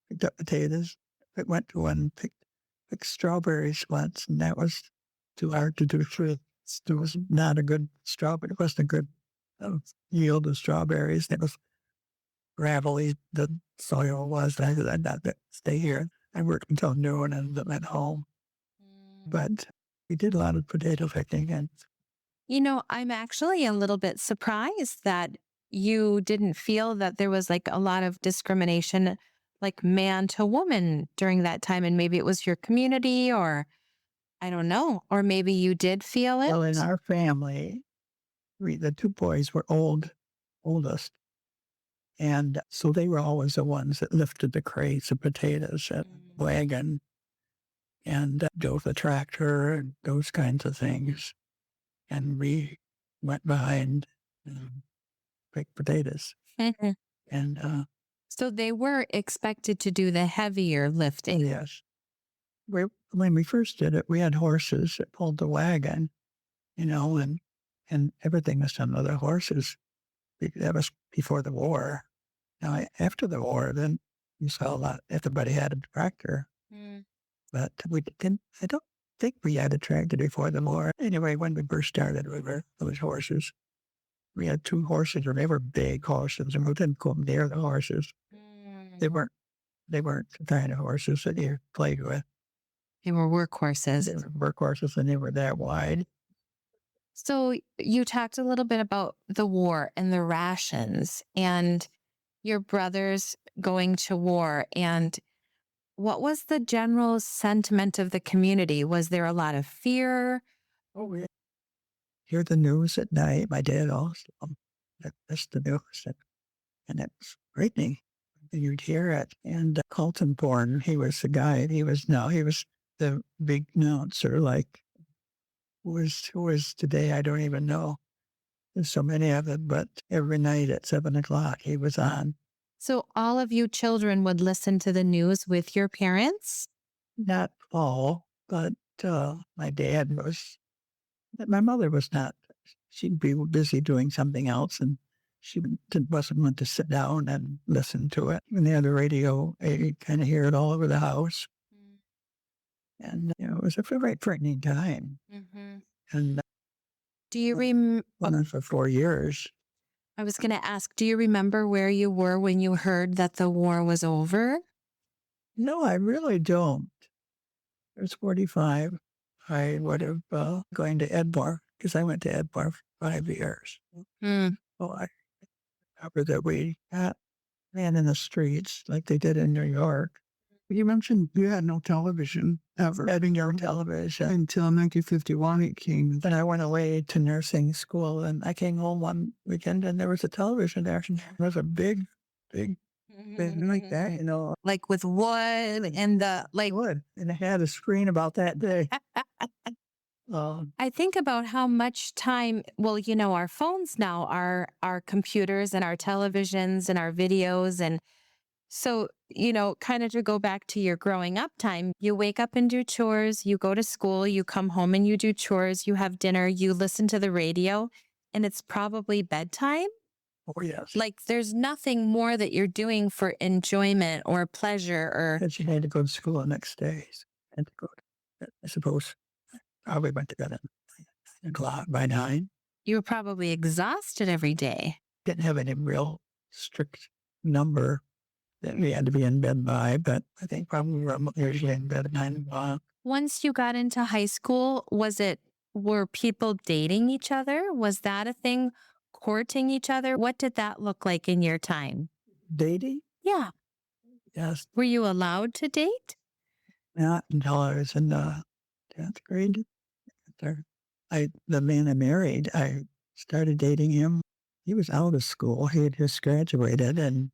picked up potatoes. I went to one, picked strawberries once, and that was too hard to do. It was not a good strawberry. It wasn't a good yield of strawberries. It was gravelly. The soil was. I said, "I'd not stay here." I worked until noon and then went home. But we did a lot of potato picking, and I'm actually a little bit surprised that you didn't feel that there was like a lot of discrimination, like man to woman during that time. And maybe it was your community or I don't know, or maybe you did feel it. well, in our family, the 2 boys were oldest. And so they were always the ones that lifted the crates of potatoes and wagon and drove the tractor and those kinds of things. And we went behind and picked potatoes. Mhm. And So they were expected to do the heavier lifting. yes, when we first did it, we had horses that pulled the wagon, and everything was done with the horses. That was before the war. Now, after the war, then you saw a lot, everybody had a tractor. But I don't think we had a tractor before the war. Anyway, when we first started, it was horses. We had 2 horses, and they were big horses, and we didn't go near the horses. They weren't they weren't the kind of horses that you played with. They were workhorses. They were workhorses, and they were that wide. So you talked a little bit about the war and the rations and your brothers going to war. And what was the general sentiment of the community? Was there a lot of fear? Oh, yeah. Hear the news at night. My dad also that's the news, and it was frightening. You'd hear it. And Colton Bourne, he was the guy. He was the big announcer. Like who is today? I don't even know. There's so many of them, but every night at 7:00 he was on. So all of you children would listen to the news with your parents? Not all, but my dad was. My mother was not. She'd be busy doing something else, and she wasn't one to sit down and listen to it. When they had the radio, you kind of hear it all over the house. And it was a very frightening time. Mm-hmm. And Do you remember? went on for 4 years. I was going to ask, do you remember where you were when you heard that the war was over? No, I really don't. I was 45. I would have going to Edmore, because I went to Edmore for 5 years. Hmm. Well, I remember that we ran in the streets like they did in New York. You mentioned you had no television ever. Having your television. Until 1951 it came. Then I went away to nursing school, and I came home one weekend, and there was a television there. It was a big thing like that, Like with wood and wood, and it had a screen about that day. I think about how much time, well, our phones now are our computers and our televisions and our videos. And so, kind of to go back to your growing up time, you wake up and do chores, you go to school, you come home and you do chores, you have dinner, you listen to the radio, and it's probably bedtime. Oh, yes. Like there's nothing more that you're doing for enjoyment or pleasure or. Because you had to go to school the next day. And to go, I suppose, probably went to bed at 9 o'clock by 9. You were probably exhausted every day. Didn't have any real strict number that we had to be in bed by, but I think probably we were usually in bed at 9 o'clock. Once you got into high school, were people dating each other? Was that a thing? Courting each other? What did that look like in your time? Dating? Yeah. Yes. Were you allowed to date? Not until I was in the 10th grade. The man I married, I started dating him. He was out of school. He had just graduated, and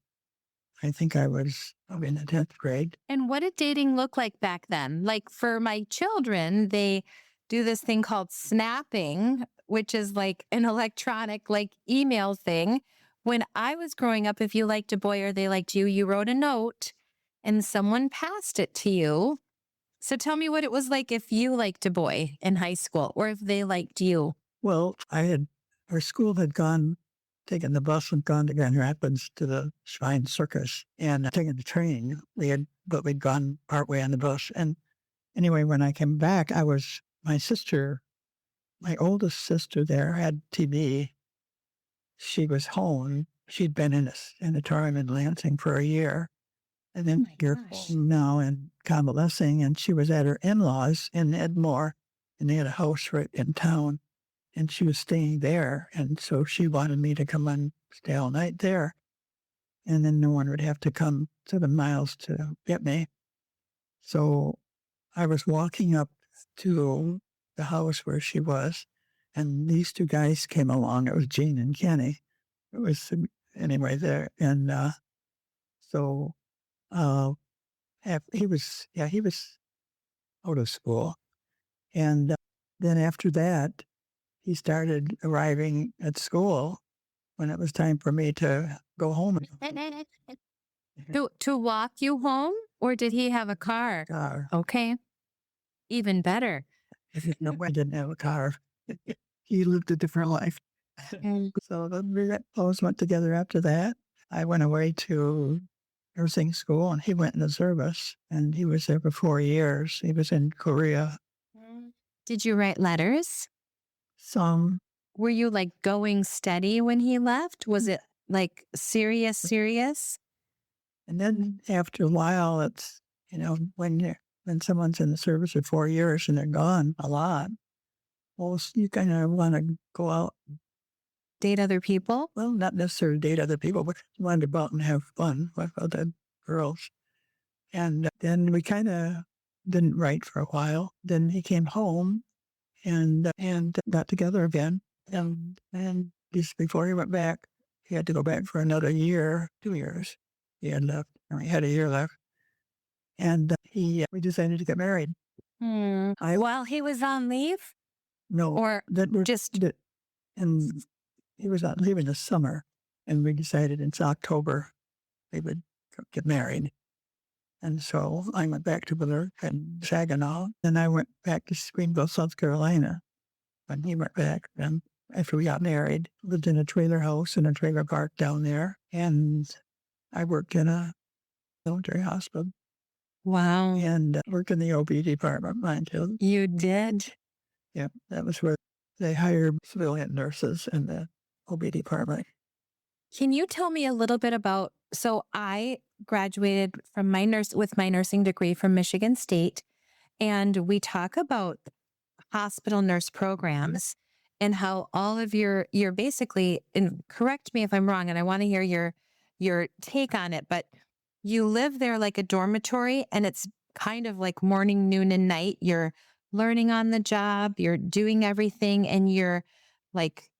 I think I was in the 10th grade. And what did dating look like back then? Like for my children, they do this thing called snapping, which is like an electronic email thing. When I was growing up, if you liked a boy or they liked you, you wrote a note and someone passed it to you. So tell me what it was like if you liked a boy in high school or if they liked you. Well, our school had taken the bus and gone to Grand Rapids to the Shrine Circus and taken the train. But we'd gone partway on the bus. And anyway, when I came back, my oldest sister there had TB. She was home. She'd been in a sanatorium in Lansing for a year. And then you're home now and convalescing. And she was at her in-laws in Edmore, and they had a house right in town. And she was staying there. And so she wanted me to come and stay all night there. And then no one would have to come 7 miles to get me. So I was walking up to the house where she was, and these 2 guys came along. It was Gene and Kenny. It was anyway there. And so he was out of school. And then after that, he started arriving at school when it was time for me to go home. To walk you home, or did he have a car? Car. Okay. Even better. No, I didn't have a car. He lived a different life. So we always went together after that. I went away to nursing school, and he went in the service, and he was there for 4 years. He was in Korea. Did you write letters? Some Were you like going steady when he left? Was it like serious? And then after a while, it's, when someone's in the service for 4 years and they're gone a lot, well, you kind of want to go out. Date other people? Well, not necessarily date other people, but you want to go out and have fun with other girls. And then we kind of didn't write for a while. Then he came home and got together again. And just before he went back, he had to go back for another year, 2 years. He had left, or he had a year left. And we decided to get married. While he was on leave? No, Or and he was on leave in the summer, and we decided it's October we would get married. And so I went back to Willard and Saginaw. Then I went back to Greenville, South Carolina. When he went back, then after we got married, lived in a trailer house in a trailer park down there. And I worked in a military hospital. Wow. And worked in the OB department, mind you. You did? Yeah, that was where they hired civilian nurses in the OB department. Can you tell me a little bit about, so I graduated from my nursing degree from Michigan State, and we talk about hospital nurse programs and how all of you're basically, and correct me if I'm wrong, and I want to hear your take on it, but you live there like a dormitory, and it's kind of like morning, noon, and night. You're learning on the job, you're doing everything, and you're like,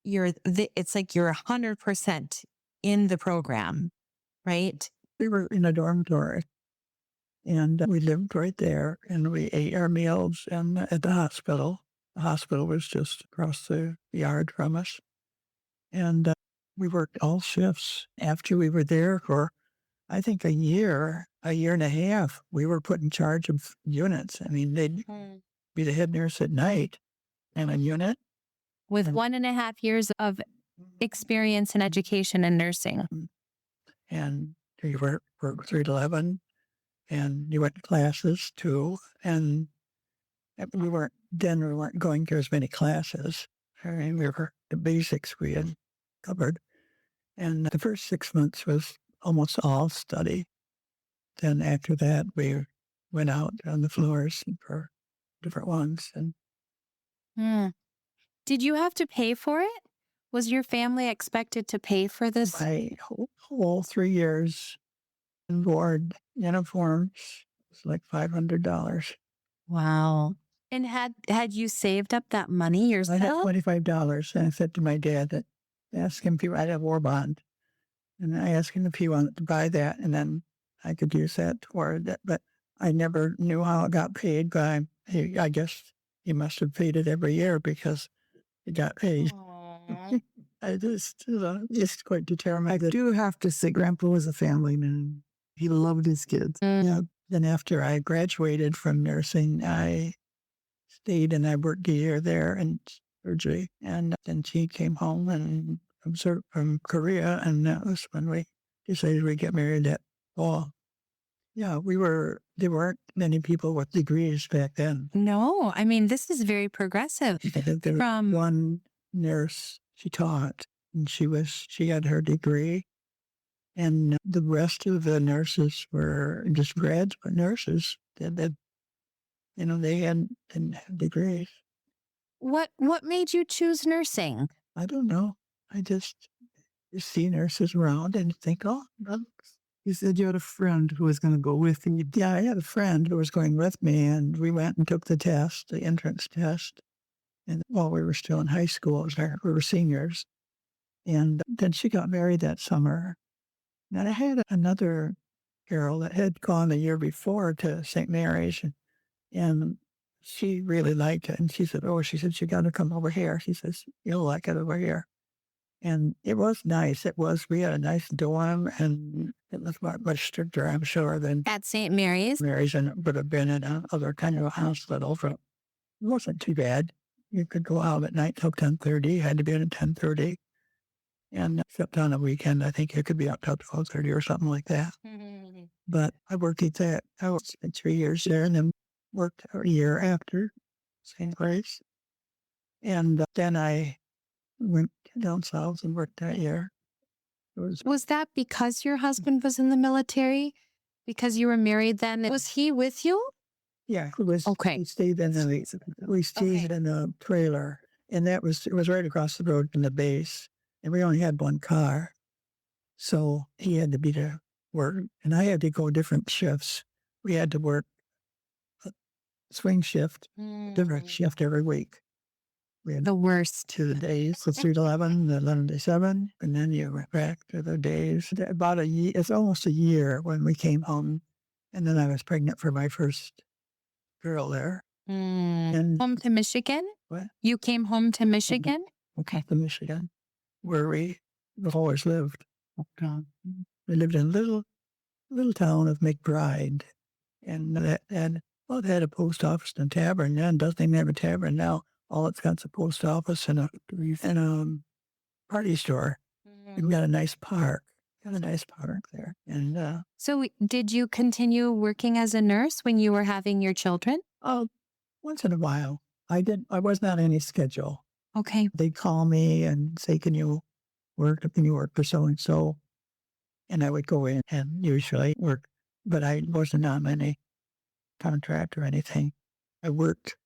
it's like you're 100% in the program, right? We were in a dormitory, and we lived right there, and we ate our meals at the hospital. The hospital was just across the yard from us. And we worked all shifts. After we were there for, I think, a year and a half, we were put in charge of units. I mean, they'd be the head nurse at night in a unit. With 1.5 years of experience in education and nursing. And you worked 3 to 11, and you went to classes too. And we weren't going to as many classes. I mean, the basics we had covered. And the first 6 months was almost all study. Then after that, we went out on the floors for different ones. And Did you have to pay for it? Was your family expected to pay for this? my whole 3 years in board uniforms was like $500. Wow. And had you saved up that money I had yourself? $25, and I said to my dad that ask him if he had a war bond. And I asked him if he wanted to buy that, and then I could use that toward it. But I never knew how it got paid. But I guess he must have paid it every year because it got paid. I just quite determined. I do have to say, Grandpa was a family man. He loved his kids. Yeah. Then after I graduated from nursing, I stayed and I worked a year there in surgery. And then she came home and from Korea, and that was when we decided we'd get married that fall. Yeah, there weren't many people with degrees back then. No, I mean, this is very progressive. There was one nurse she taught, and she had her degree. And the rest of the nurses were just graduate nurses. They hadn't had degrees. What made you choose nursing? I don't know. I just see nurses around and think, oh, well. You said you had a friend who was going to go with you. Yeah, I had a friend who was going with me, and we went and took the test, the entrance test. And while we were still in high school, we were seniors. And then she got married that summer. And I had another girl that had gone the year before to St. Mary's, and she really liked it. And she said, you got to come over here. She says, you'll like it over here. And it was nice. We had a nice dorm, and it was much stricter, I'm sure, than At St. Mary's? and it would have been in another kind of a hospital. But it wasn't too bad. You could go out at night till 10:30. You had to be in at 10:30. And except on a weekend, I think it could be up till 12:30 or something like that. But I worked at that. I spent 3 years there, and then worked a year after St. Mary's. And then I went down south and worked that year. Was that because your husband was in the military? Because you were married then? Was he with you? Yeah, we Okay. stayed in a trailer, and it was right across the road from the base, and we only had one car, so he had to be to work, and I had to go different shifts. We had to work a swing shift, different shift every week. We had The worst. 2 days, the 3 to 11, the 11 to 7, and then you went back to the days. About a year, it's almost a year when we came home, and then I was pregnant for my first girl there. And Home to Michigan? what? You came home to Michigan? Okay. To Michigan, where we always lived. We lived in a little town of McBride, and it had a post office and a tavern. Then doesn't even have a tavern now. All it's got is a post office and a party store. We've got a nice park. Got a nice park there. And So did you continue working as a nurse when you were having your children? once in a while, I was not on any schedule. Okay. They'd call me and say, "Can you work? Can you work for so and so?" And I would go in and usually work, but I wasn't on any contract or anything. I worked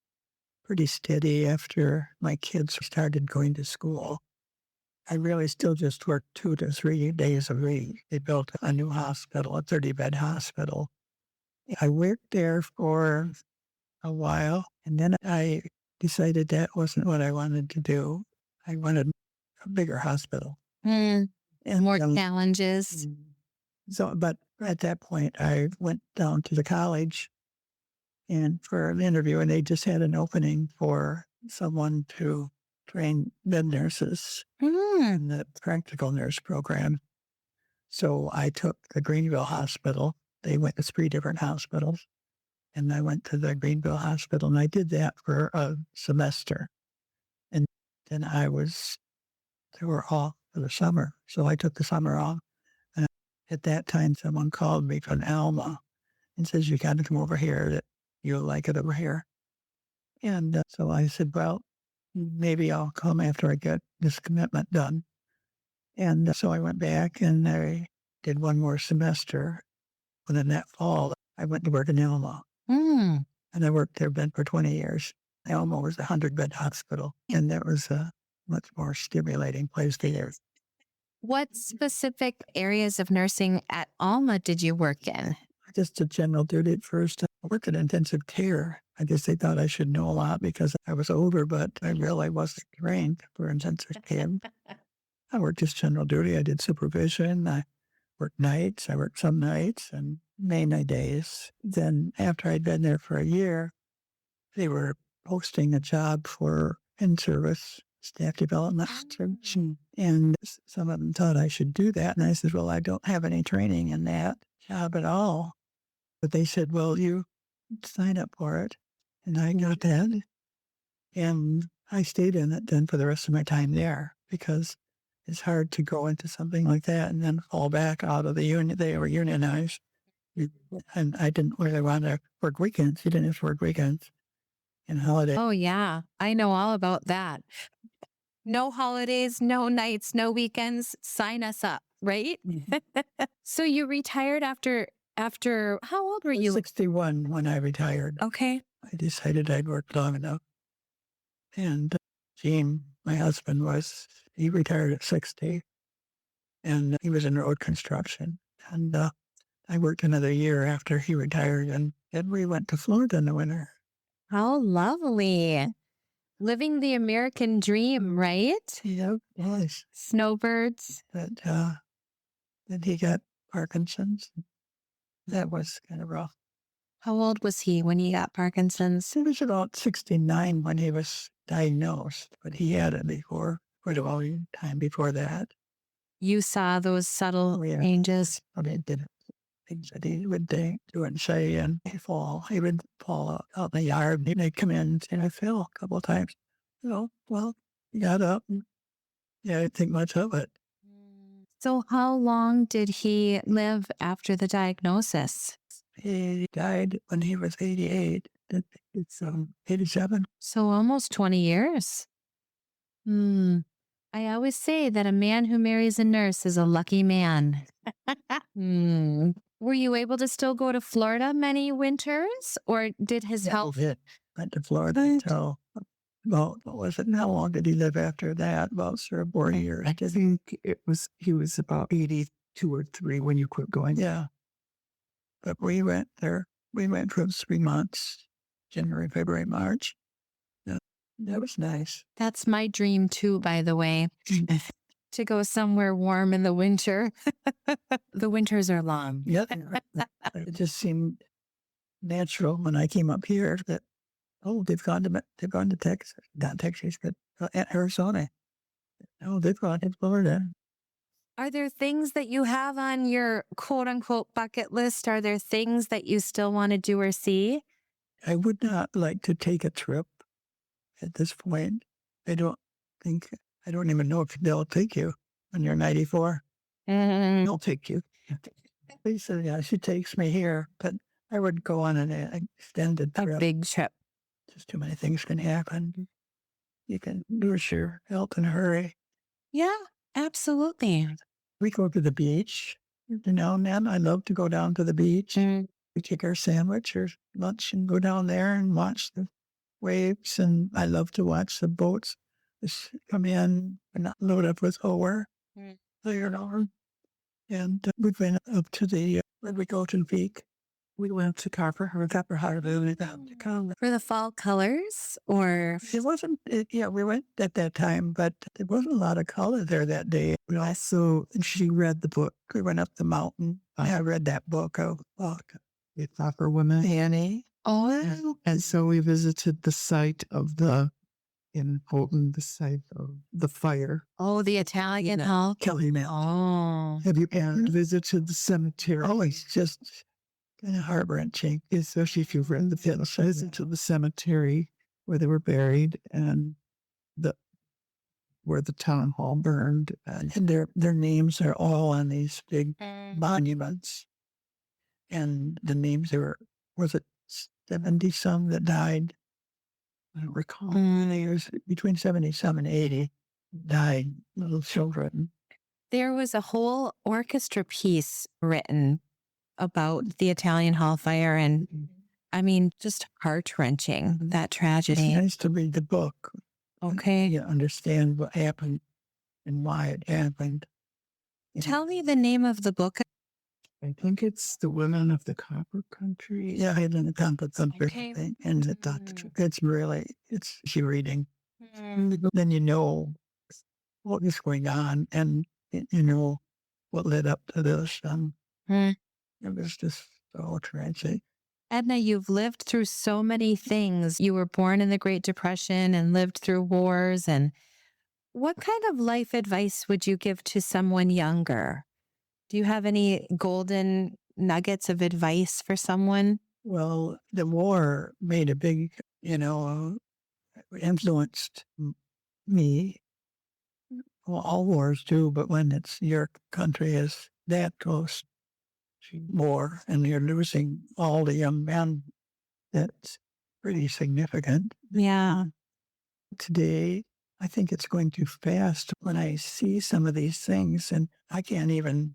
pretty steady after my kids started going to school. I really still just worked 2 to 3 days a week. They built a new hospital, a 30-bed hospital. I worked there for a while, and then I decided that wasn't what I wanted to do. I wanted a bigger hospital. And more um, challenges. So, but at that point, I went down to the college and for an interview, and they just had an opening for someone to train bed nurses in the practical nurse program. So I took the Greenville Hospital. They went to 3 different hospitals, and I went to the Greenville Hospital, and I did that for a semester. And then they were off for the summer, so I took the summer off. And at that time, someone called me from Alma and says, "You got to come over here. That you'll like it over here." And so I said, "Well, maybe I'll come after I get this commitment done." And so I went back and I did one more semester. And then that fall, I went to work in Alma. And I worked there been for 20 years. Alma was a 100-bed hospital, and that was a much more stimulating place to live. What specific areas of nursing at Alma did you work in? Just a general duty at first. I worked in intensive care. I guess they thought I should know a lot because I was older, but I really wasn't trained for intensive care. I worked just general duty. I did supervision. I worked nights. I worked some nights and mainly days. Then after I'd been there for a year, they were posting a job for in-service staff development. And some of them thought I should do that. And I said, "Well, I don't have any training in that job at all." But they said, "Well, you sign up for it." And I got that. And I stayed in it then for the rest of my time there because it's hard to go into something like that and then fall back out of the union. They were unionized. And I didn't really want to work weekends. You didn't have to work weekends and holidays. Oh, yeah. I know all about that. No holidays, no nights, no weekends. Sign us up, right? So you retired after how old were I was you? 61 when I retired. Okay. I decided I'd worked long enough. And Gene, my husband, he retired at 60 and he was in road construction. And I worked another year after he retired and then we went to Florida in the winter. How lovely. Living the American dream, right? Yep, yes. Snowbirds. But then he got Parkinson's. That was kind of rough. How old was he when he got Parkinson's? He was about 69 when he was diagnosed, but he had it before, quite a long time before that. You saw those subtle changes. I mean, did things that he would do and say, and he'd fall. He would fall out in the yard, and they'd come in and say, "I fell a couple of times." Well, he got up, and yeah, I didn't think much of it. So how long did he live after the diagnosis? He died when he was 88. It's 87. So almost 20 years. Hmm. I always say that a man who marries a nurse is a lucky man. Hmm. Were you able to still go to Florida many winters, or did his health? Did. Went to Florida until about, what was it? How long did he live after that? About 4 years. I think he was about 82 or 3 when you quit going. Yeah. But we went there. We went for 3 months, January, February, March. Yeah, that was nice. That's my dream too, by the way, to go somewhere warm in the winter. The winters are long. Yeah, it just seemed natural when I came up here that, oh, they've gone to Texas, not Texas, but Arizona. Oh, they've gone to Florida. Are there things that you have on your quote unquote bucket list? Are there things that you still want to do or see? I would not like to take a trip at this point. I don't even know if they'll take you when you're 94. They'll take you. Lisa, yeah, she takes me here, but I would go on an extended A trip. big trip. Just too many things can happen. You can lose your health in a hurry. Yeah, absolutely. We go to the beach, now and then. I love to go down to the beach. We take our sandwich or lunch and go down there and watch the waves. And I love to watch the boats just come in and not load up with ore. And we went up to where we go to the peak. We went to Copper Harbor. For the fall colors, or It wasn't, yeah, we went at that time, but there wasn't a lot of color there that day. We also, she read the book. We went up the mountain. I read that book of The Copper Women. Annie. oh, And so we visited the site of in Houghton, the site of the fire. the Italian hall. Kelly Mill. Oh, Have you visited the cemetery? Oh, it's just kind of heart-wrenching. Especially if you've read the film. Visit to the cemetery where they were buried and where the town hall burned. And their names are all on these big monuments. And the names was it 70 some that died? I don't recall. There's between 77 and 80 died, little children. there was a whole orchestra piece written about the Italian hall fire, and I mean, just heart wrenching, that It's tragedy. nice to read the book. Okay. You understand what happened and why it happened. Tell me the name of the book. I think it's The Women of the Copper Country. Yeah, I in the Compass Country Okay. thing. And it's easy reading. Then you know what is going on and you know what led up to this. It was just so tragic. Edna, you've lived through so many things. You were born in the Great Depression and lived through wars. And what kind of life advice would you give to someone younger? Do you have any golden nuggets of advice for someone? Well, the war made a big, influenced me. Well, all wars do, but when it's your country is that close to war and you're losing all the young men, that's pretty significant. Yeah. Today, I think it's going too fast when I see some of these things, and I can't even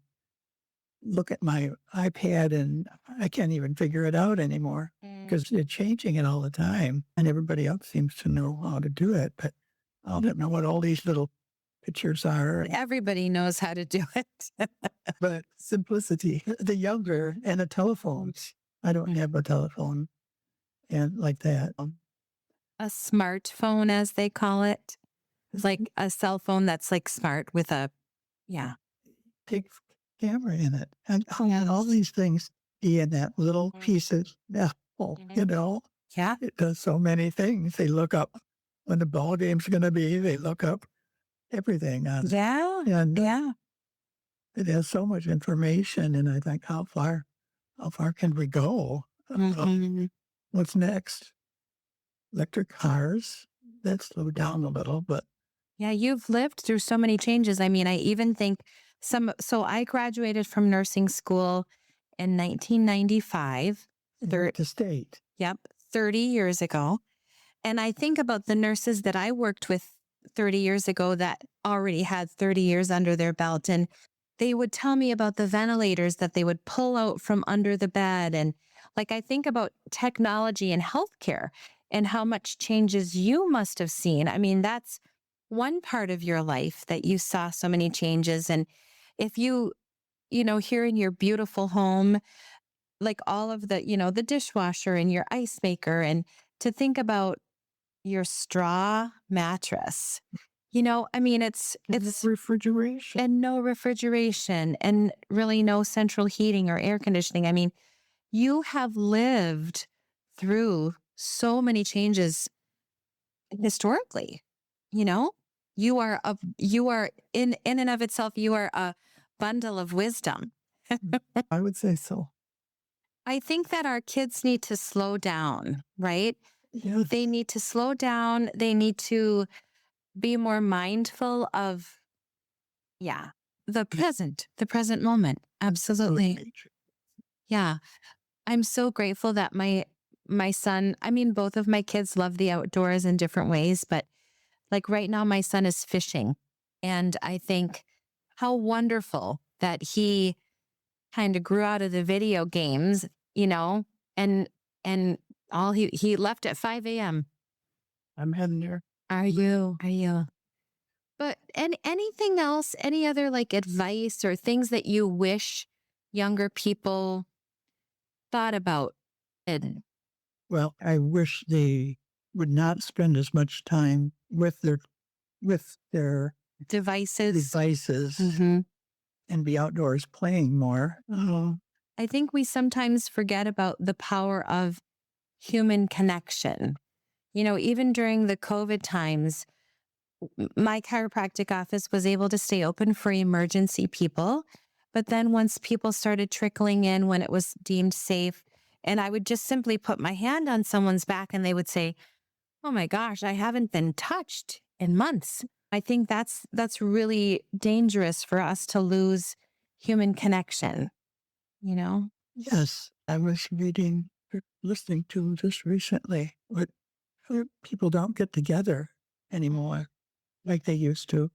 look at my iPad and I can't even figure it out anymore because they're changing it all the time and everybody else seems to know how to do it, but I don't know what all these little pictures are. Everybody knows how to do it. But simplicity, the younger and the telephones. I don't have a telephone and like that. A smartphone, as they call it. It's like a cell phone that's like smart with a, yeah. Take camera in it and all these things be in that little piece of apple, Yeah. It does so many things. They look up when the ball game's going to be. They look up everything on it. Yeah. And Yeah. it has so much information. And I think, how far can we go? What's next? Electric cars. That slowed down a little, but Yeah, you've lived through so many changes. I mean, I even think so I graduated from nursing school in 1995. they're at the state. Yep, 30 years ago. And I think about the nurses that I worked with 30 years ago that already had 30 years under their belt. And they would tell me about the ventilators that they would pull out from under the bed. And like, I think about technology and healthcare and how much changes you must have seen. I mean, that's one part of your life that you saw so many changes. And if here in your beautiful home, like all of the dishwasher and your ice maker, and to think about your straw mattress. I mean, it's refrigeration. and no refrigeration and really no central heating or air conditioning. I mean, you have lived through so many changes historically. You know, you are in and of itself, you are a bundle of wisdom. I would say so. I think that our kids need to slow down, right? Yeah. They need to slow down. They need to be more mindful of, the present moment. Absolutely. Yeah. I'm so grateful that my son, I mean, both of my kids love the outdoors in different ways, but like right now, my son is fishing. And I think how wonderful that he kind of grew out of the video games, and and he left at 5 a.m. I'm heading there. Are you? Are you? But anything else, any other like advice or things that you wish younger people thought about? Well, I wish they would not spend as much time with their Devices. devices and be outdoors playing more. I think we sometimes forget about the power of human connection. Even during the COVID times, my chiropractic office was able to stay open for emergency people. But then once people started trickling in when it was deemed safe, and I would just simply put my hand on someone's back and they would say, "Oh my gosh, I haven't been touched in months." I think that's really dangerous for us to lose human connection, you know? Yes, I was listening to this recently, but people don't get together anymore like they used to.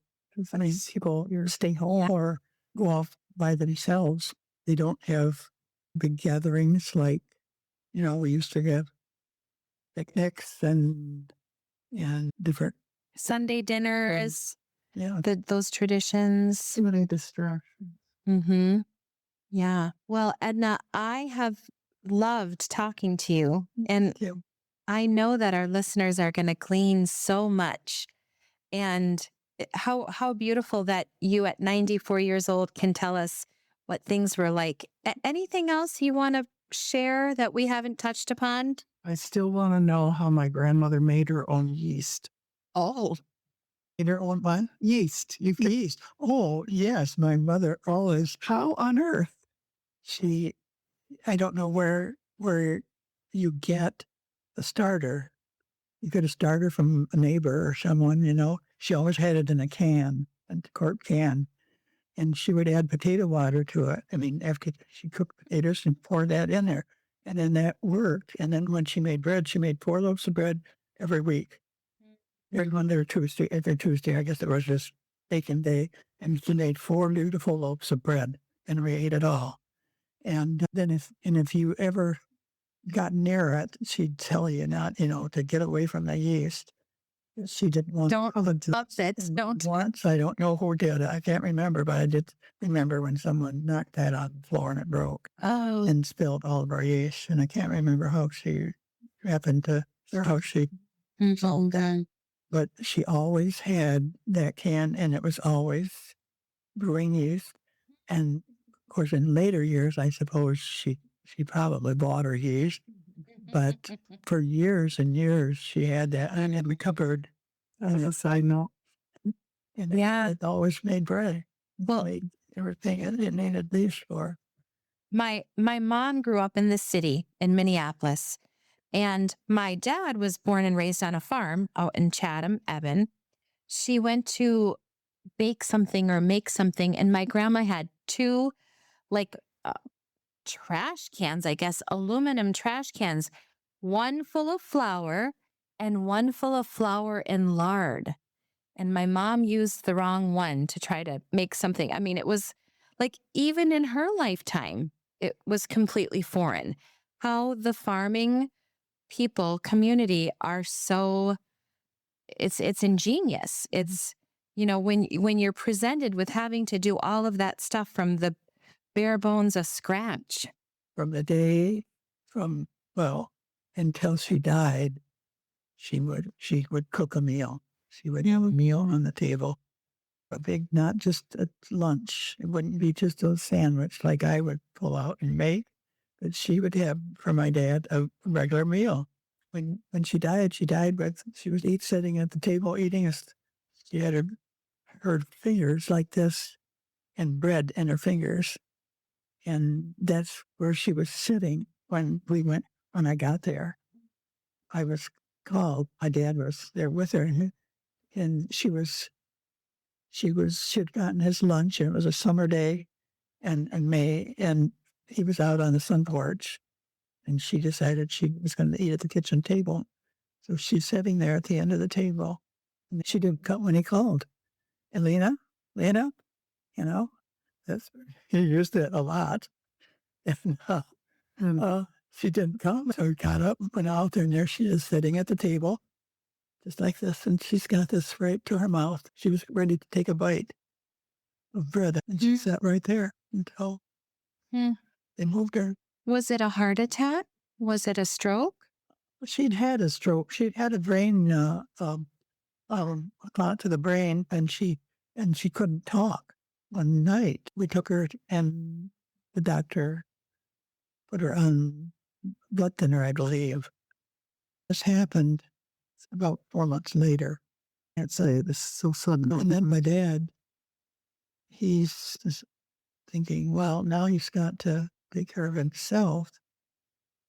I mean, people stay home or go off by themselves. They don't have big gatherings like, we used to have picnics and different, Sunday dinners, yeah, those traditions. So many distractions. Mm-hmm. Yeah. Well, Edna, I have loved talking to you. And yeah, I know that our listeners are going to glean so much. And how beautiful that you at 94 years old can tell us what things were like. Anything else you want to share that we haven't touched upon? I still want to know how my grandmother made her own yeast. all in her own one. Yeast. Yeast. Oh, yes. My mother always, How on earth? I don't know where you get a starter. You get a starter from a neighbor or someone, She always had it in a can, a quart can, and she would add potato water to it. I mean, after she cooked potatoes and poured that in there, and then that worked. And then when she made bread, she made 4 loaves of bread every week. Every Monday or Tuesday, every Tuesday, I guess it was just baking day, and she made 4 beautiful loaves of bread, and we ate it all. And then if you ever got near it, she'd tell you not, to get away from the yeast. She didn't want Don't upset. Don't. once. I don't know who did. I can't remember, but I did remember when someone knocked that on the floor and it broke Oh. and spilled all of our yeast. And I can't remember how she happened to, or how she, but she always had that can, and it was always brewing yeast. And of course, in later years, I suppose she probably bought her yeast, but for years and years, she had that in the cupboard. As a side note. And Yeah. it always made bread. Well, Made everything it needed these for. my mom grew up in the city in Minneapolis, and my dad was born and raised on a farm out in Chatham, Evan. She went to bake something or make something, and my grandma had 2 like trash cans, I guess, aluminum trash cans, one full of flour and one full of flour and lard. And my mom used the wrong one to try to make something. I mean, it was like, even in her lifetime, it was completely foreign. How the farming people community are so, it's ingenious. It's, when you're presented with having to do all of that stuff from the bare bones of scratch. From the day from, well, until she died, she would cook a meal. She would have a meal on the table. A big, not just a lunch. It wouldn't be just a sandwich like I would pull out and make, but she would have for my dad a regular meal. When she died with, she was sitting at the table eating. She had her fingers like this and bread in her fingers. And that's where she was sitting when I got there. I was called. My dad was there with her, and she had gotten his lunch, and it was a summer day and May, and he was out on the sun porch, and she decided she was going to eat at the kitchen table. So she's sitting there at the end of the table, and she didn't come when he called. And Lena, he used it a lot. And she didn't come. So he got up and went out there, and there she is sitting at the table, just like this. And she's got this right to her mouth. She was ready to take a bite of bread. And she sat right there until they moved her. Was it a heart attack? Was it a stroke? She'd had a stroke. She'd had a brain clot to the brain, and she couldn't talk. One night, we took her, and the doctor put her on blood thinner, I believe. This happened about 4 months later. I'd say this is so sudden. And then my dad, he's just thinking, well, now he's got to take care of himself.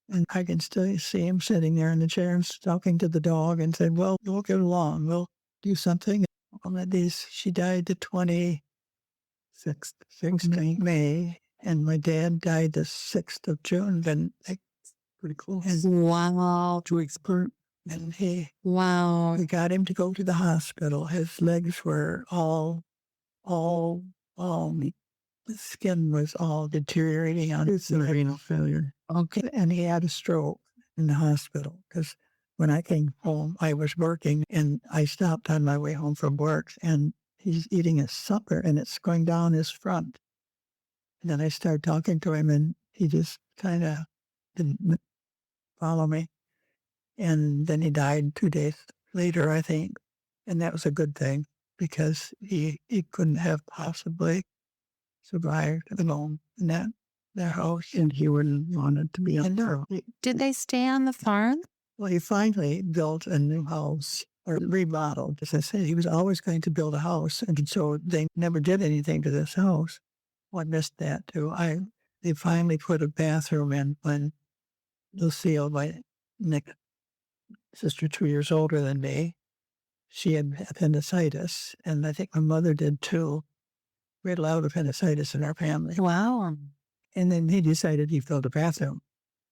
And I can still see him sitting there in the chair and talking to the dog and said, well, we'll get along. We'll do something. On that day, she died the 26th May, and my dad died the 6th of June. And pretty close. And wow. 2 weeks apart. And Wow. we got him to go to the hospital. His legs were all the skin was all deteriorating on his renal failure. Okay. And he had a stroke in the hospital because when I came home, I was working, and I stopped on my way home from work, and he's eating his supper, and it's going down his front. And then I started talking to him, and he just kind of didn't follow me. And then he died 2 days later, I think. And that was a good thing because he couldn't have possibly survived alone in their house, and he wouldn't want it to be on their. Did they stay on the farm? Well, he finally built a new house or remodeled. As I said, he was always going to build a house, and so they never did anything to this house. Well, I missed that too. They finally put a bathroom in when Lucille, my sister, 2 years older than me, she had appendicitis, and I think my mother did too. We had a lot of appendicitis in our family. Wow. And then he decided he built a bathroom.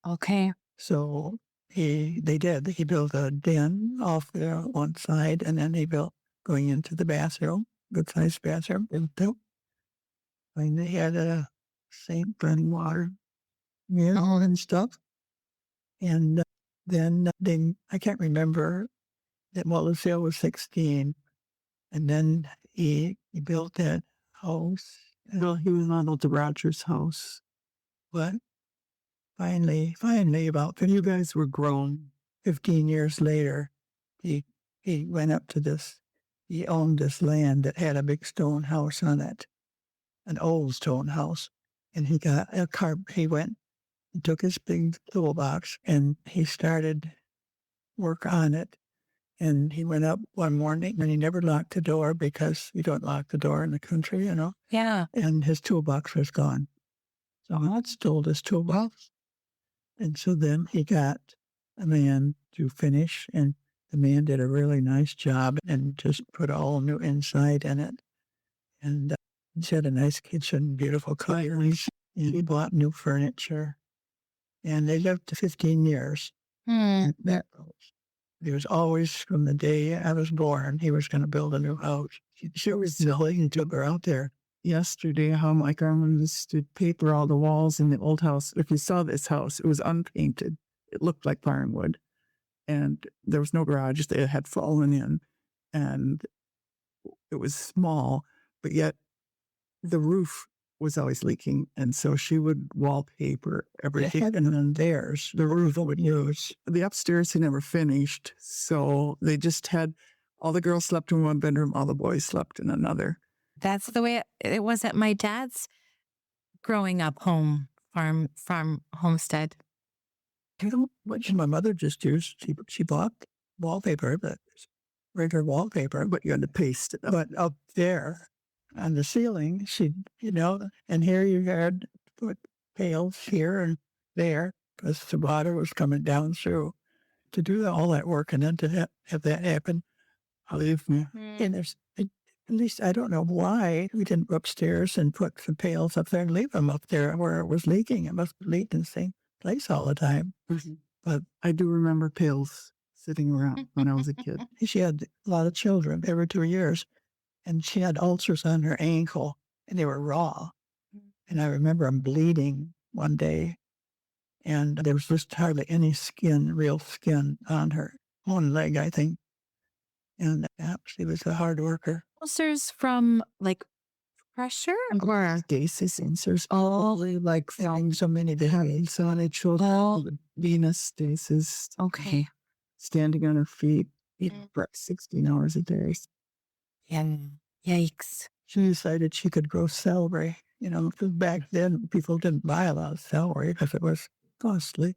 Okay. So they did. He built a den off there on one side, and then he built going into the bathroom, good-sized bathroom. And they had a sink, running water, and stuff. And then I can't remember that Lucille was 16. And then he built that house. Well, he was modeled to Roger's house. But finally, about You guys were grown. 15 years later, he went up to this. He owned this land that had a big stone house on it, an old stone house. And he got a car. He went and took his big toolbox, and he started work on it. And he went up one morning, and he never locked the door because you don't lock the door in the country, Yeah. And his toolbox was gone. So I stole his toolbox. And so then he got a man to finish, and the man did a really nice job and just put a whole new inside in it. And he had a nice kitchen, beautiful colors, and he bought new furniture. And they lived to 15 years. Hmm. That house. He was always, from the day I was born, he was going to build a new house. She was silly and took her out there. Yesterday, how my grandma used to paper all the walls in the old house. If you saw this house, it was unpainted. It looked like firewood. And there was no garage. It had fallen in. And it was small, but yet the roof was always leaking. And so she would wallpaper everything. And then theirs, the roof would use. The upstairs had never finished. So they just had, all the girls slept in one bedroom, all the boys slept in another. That's the way it was at my dad's growing up farm homestead. You know what my mother just used? She bought wallpaper, but regular wallpaper, But you had to paste it up. but up there on the ceiling, and here you had to put pails here and there because the water was coming down through. To do all that work and then to have that happen, believe me. And at least I don't know why we didn't go upstairs and put the pails up there and leave them up there where it was leaking. It must have leaked in the same place all the time. But I do remember pails sitting around when I was a kid. She had a lot of children every 2 years, and she had ulcers on her ankle, and they were raw. And I remember them bleeding one day, and there was just hardly any skin, real skin on her one leg, I think. And she was a hard worker. Ulcers from like pressure or Stasis ulcers. Oh, like Found so many different. so many children. Venous stasis. okay. Standing on her feet, eating for 16 hours a day. Yeah. Yikes. She decided she could grow celery. Because back then people didn't buy a lot of celery because it was costly.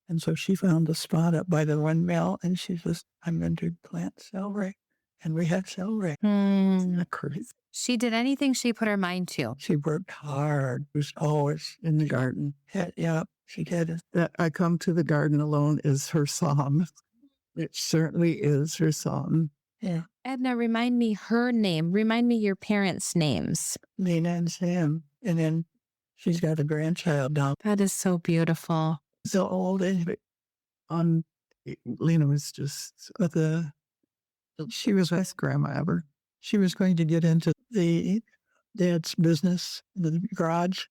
And so she found a spot up by the windmill, and she says, I'm going to plant celery. And we had celery. Isn't that crazy? She did anything she put her mind to. She worked hard. She was always In the garden. she did. That I come to the garden alone is her song. It certainly is her song. Yeah. Edna, remind me her name. Remind me your parents' names. Lena and Sam. And then she's got a grandchild now. That is so beautiful. So old, Lena was just but she was best grandma ever. She was going to get into the dad's business, the garage.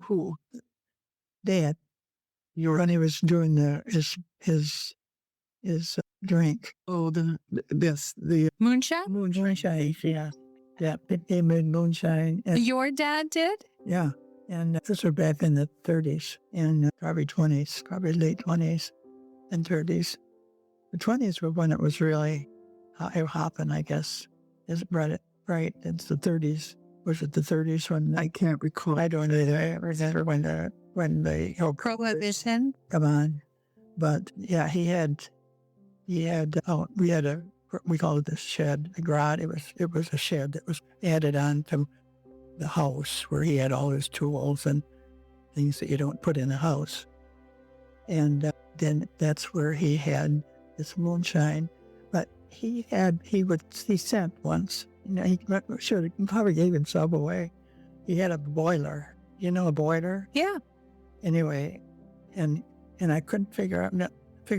Who? Dad. When he was doing his drink. Oh, the Moonshine? Moonshine, yeah. Yeah, they made moonshine. And, Your dad did? yeah. And this was back in the 30s and probably 20s, probably late 20s and 30s. The 20s were when it was really hopping, I guess. Is it right? It's the 30s. Was it the 30s when I can't recall. I don't remember when the Prohibition. come on. But yeah, we had we called it the shed, the garage. It was a shed that was added on to the house where he had all his tools and things that you don't put in a house. And then that's where he had this moonshine. But he sent once. He probably gave himself away. He had a boiler. You know a boiler? Yeah. Anyway, and I couldn't figure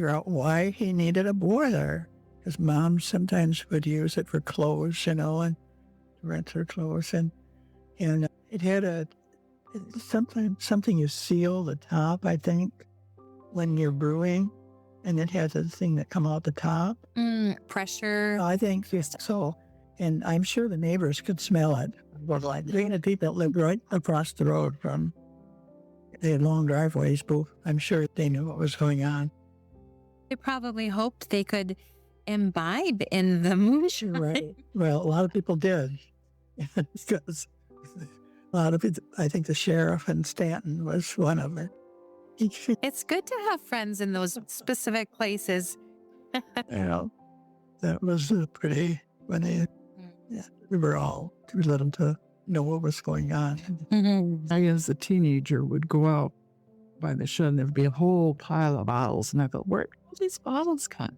out why he needed a boiler. Because Mom sometimes would use it for clothes, and to rinse her clothes. And it had something you seal the top, I think, when you're brewing. And it has a thing that come out the top. Pressure. I think so. And I'm sure the neighbors could smell it. They had people that lived right across the road from, they had long driveways, but I'm sure they knew what was going on. They probably hoped they could imbibe in the moonshine. Right. Well, a lot of people did. Because a lot of it, I think the sheriff in Stanton was one of them. It's good to have friends in those specific places. That was pretty funny. Yeah, we let them to know what was going on. I, as a teenager, would go out by the shed and there'd be a whole pile of bottles. And I thought, where did all these bottles come?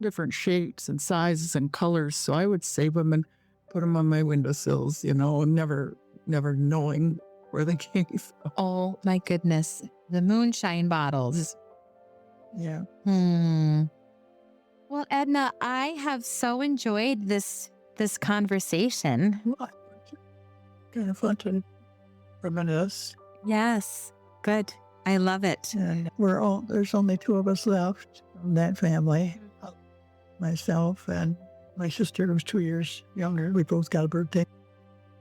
Different shapes and sizes and colors. So I would save them and put them on my windowsills, never knowing where they came from. Oh my goodness. The moonshine bottles. Yeah. Well, Edna, I have so enjoyed this conversation. Kind of fun to reminisce. Yes. Good. I love it. And there's only two of us left in that family. Myself and my sister, who was 2 years younger. We both got a birthday.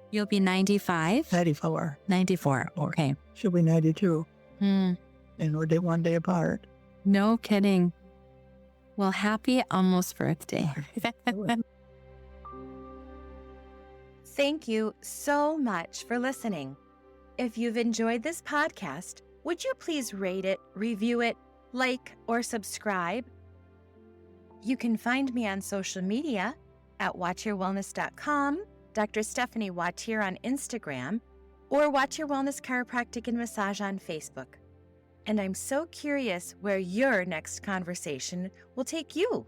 You'll be 95? 94. 94. Okay. She'll be 92. Hmm. And we're one day apart. No kidding. Well, happy almost birthday. Thank you so much for listening. If you've enjoyed this podcast, would you please rate it, review it, like, or subscribe? You can find me on social media at wautierwellness.com, Dr. Stephanie Wautier on Instagram, or Wautier Wellness Chiropractic and Massage on Facebook. And I'm so curious where your next conversation will take you.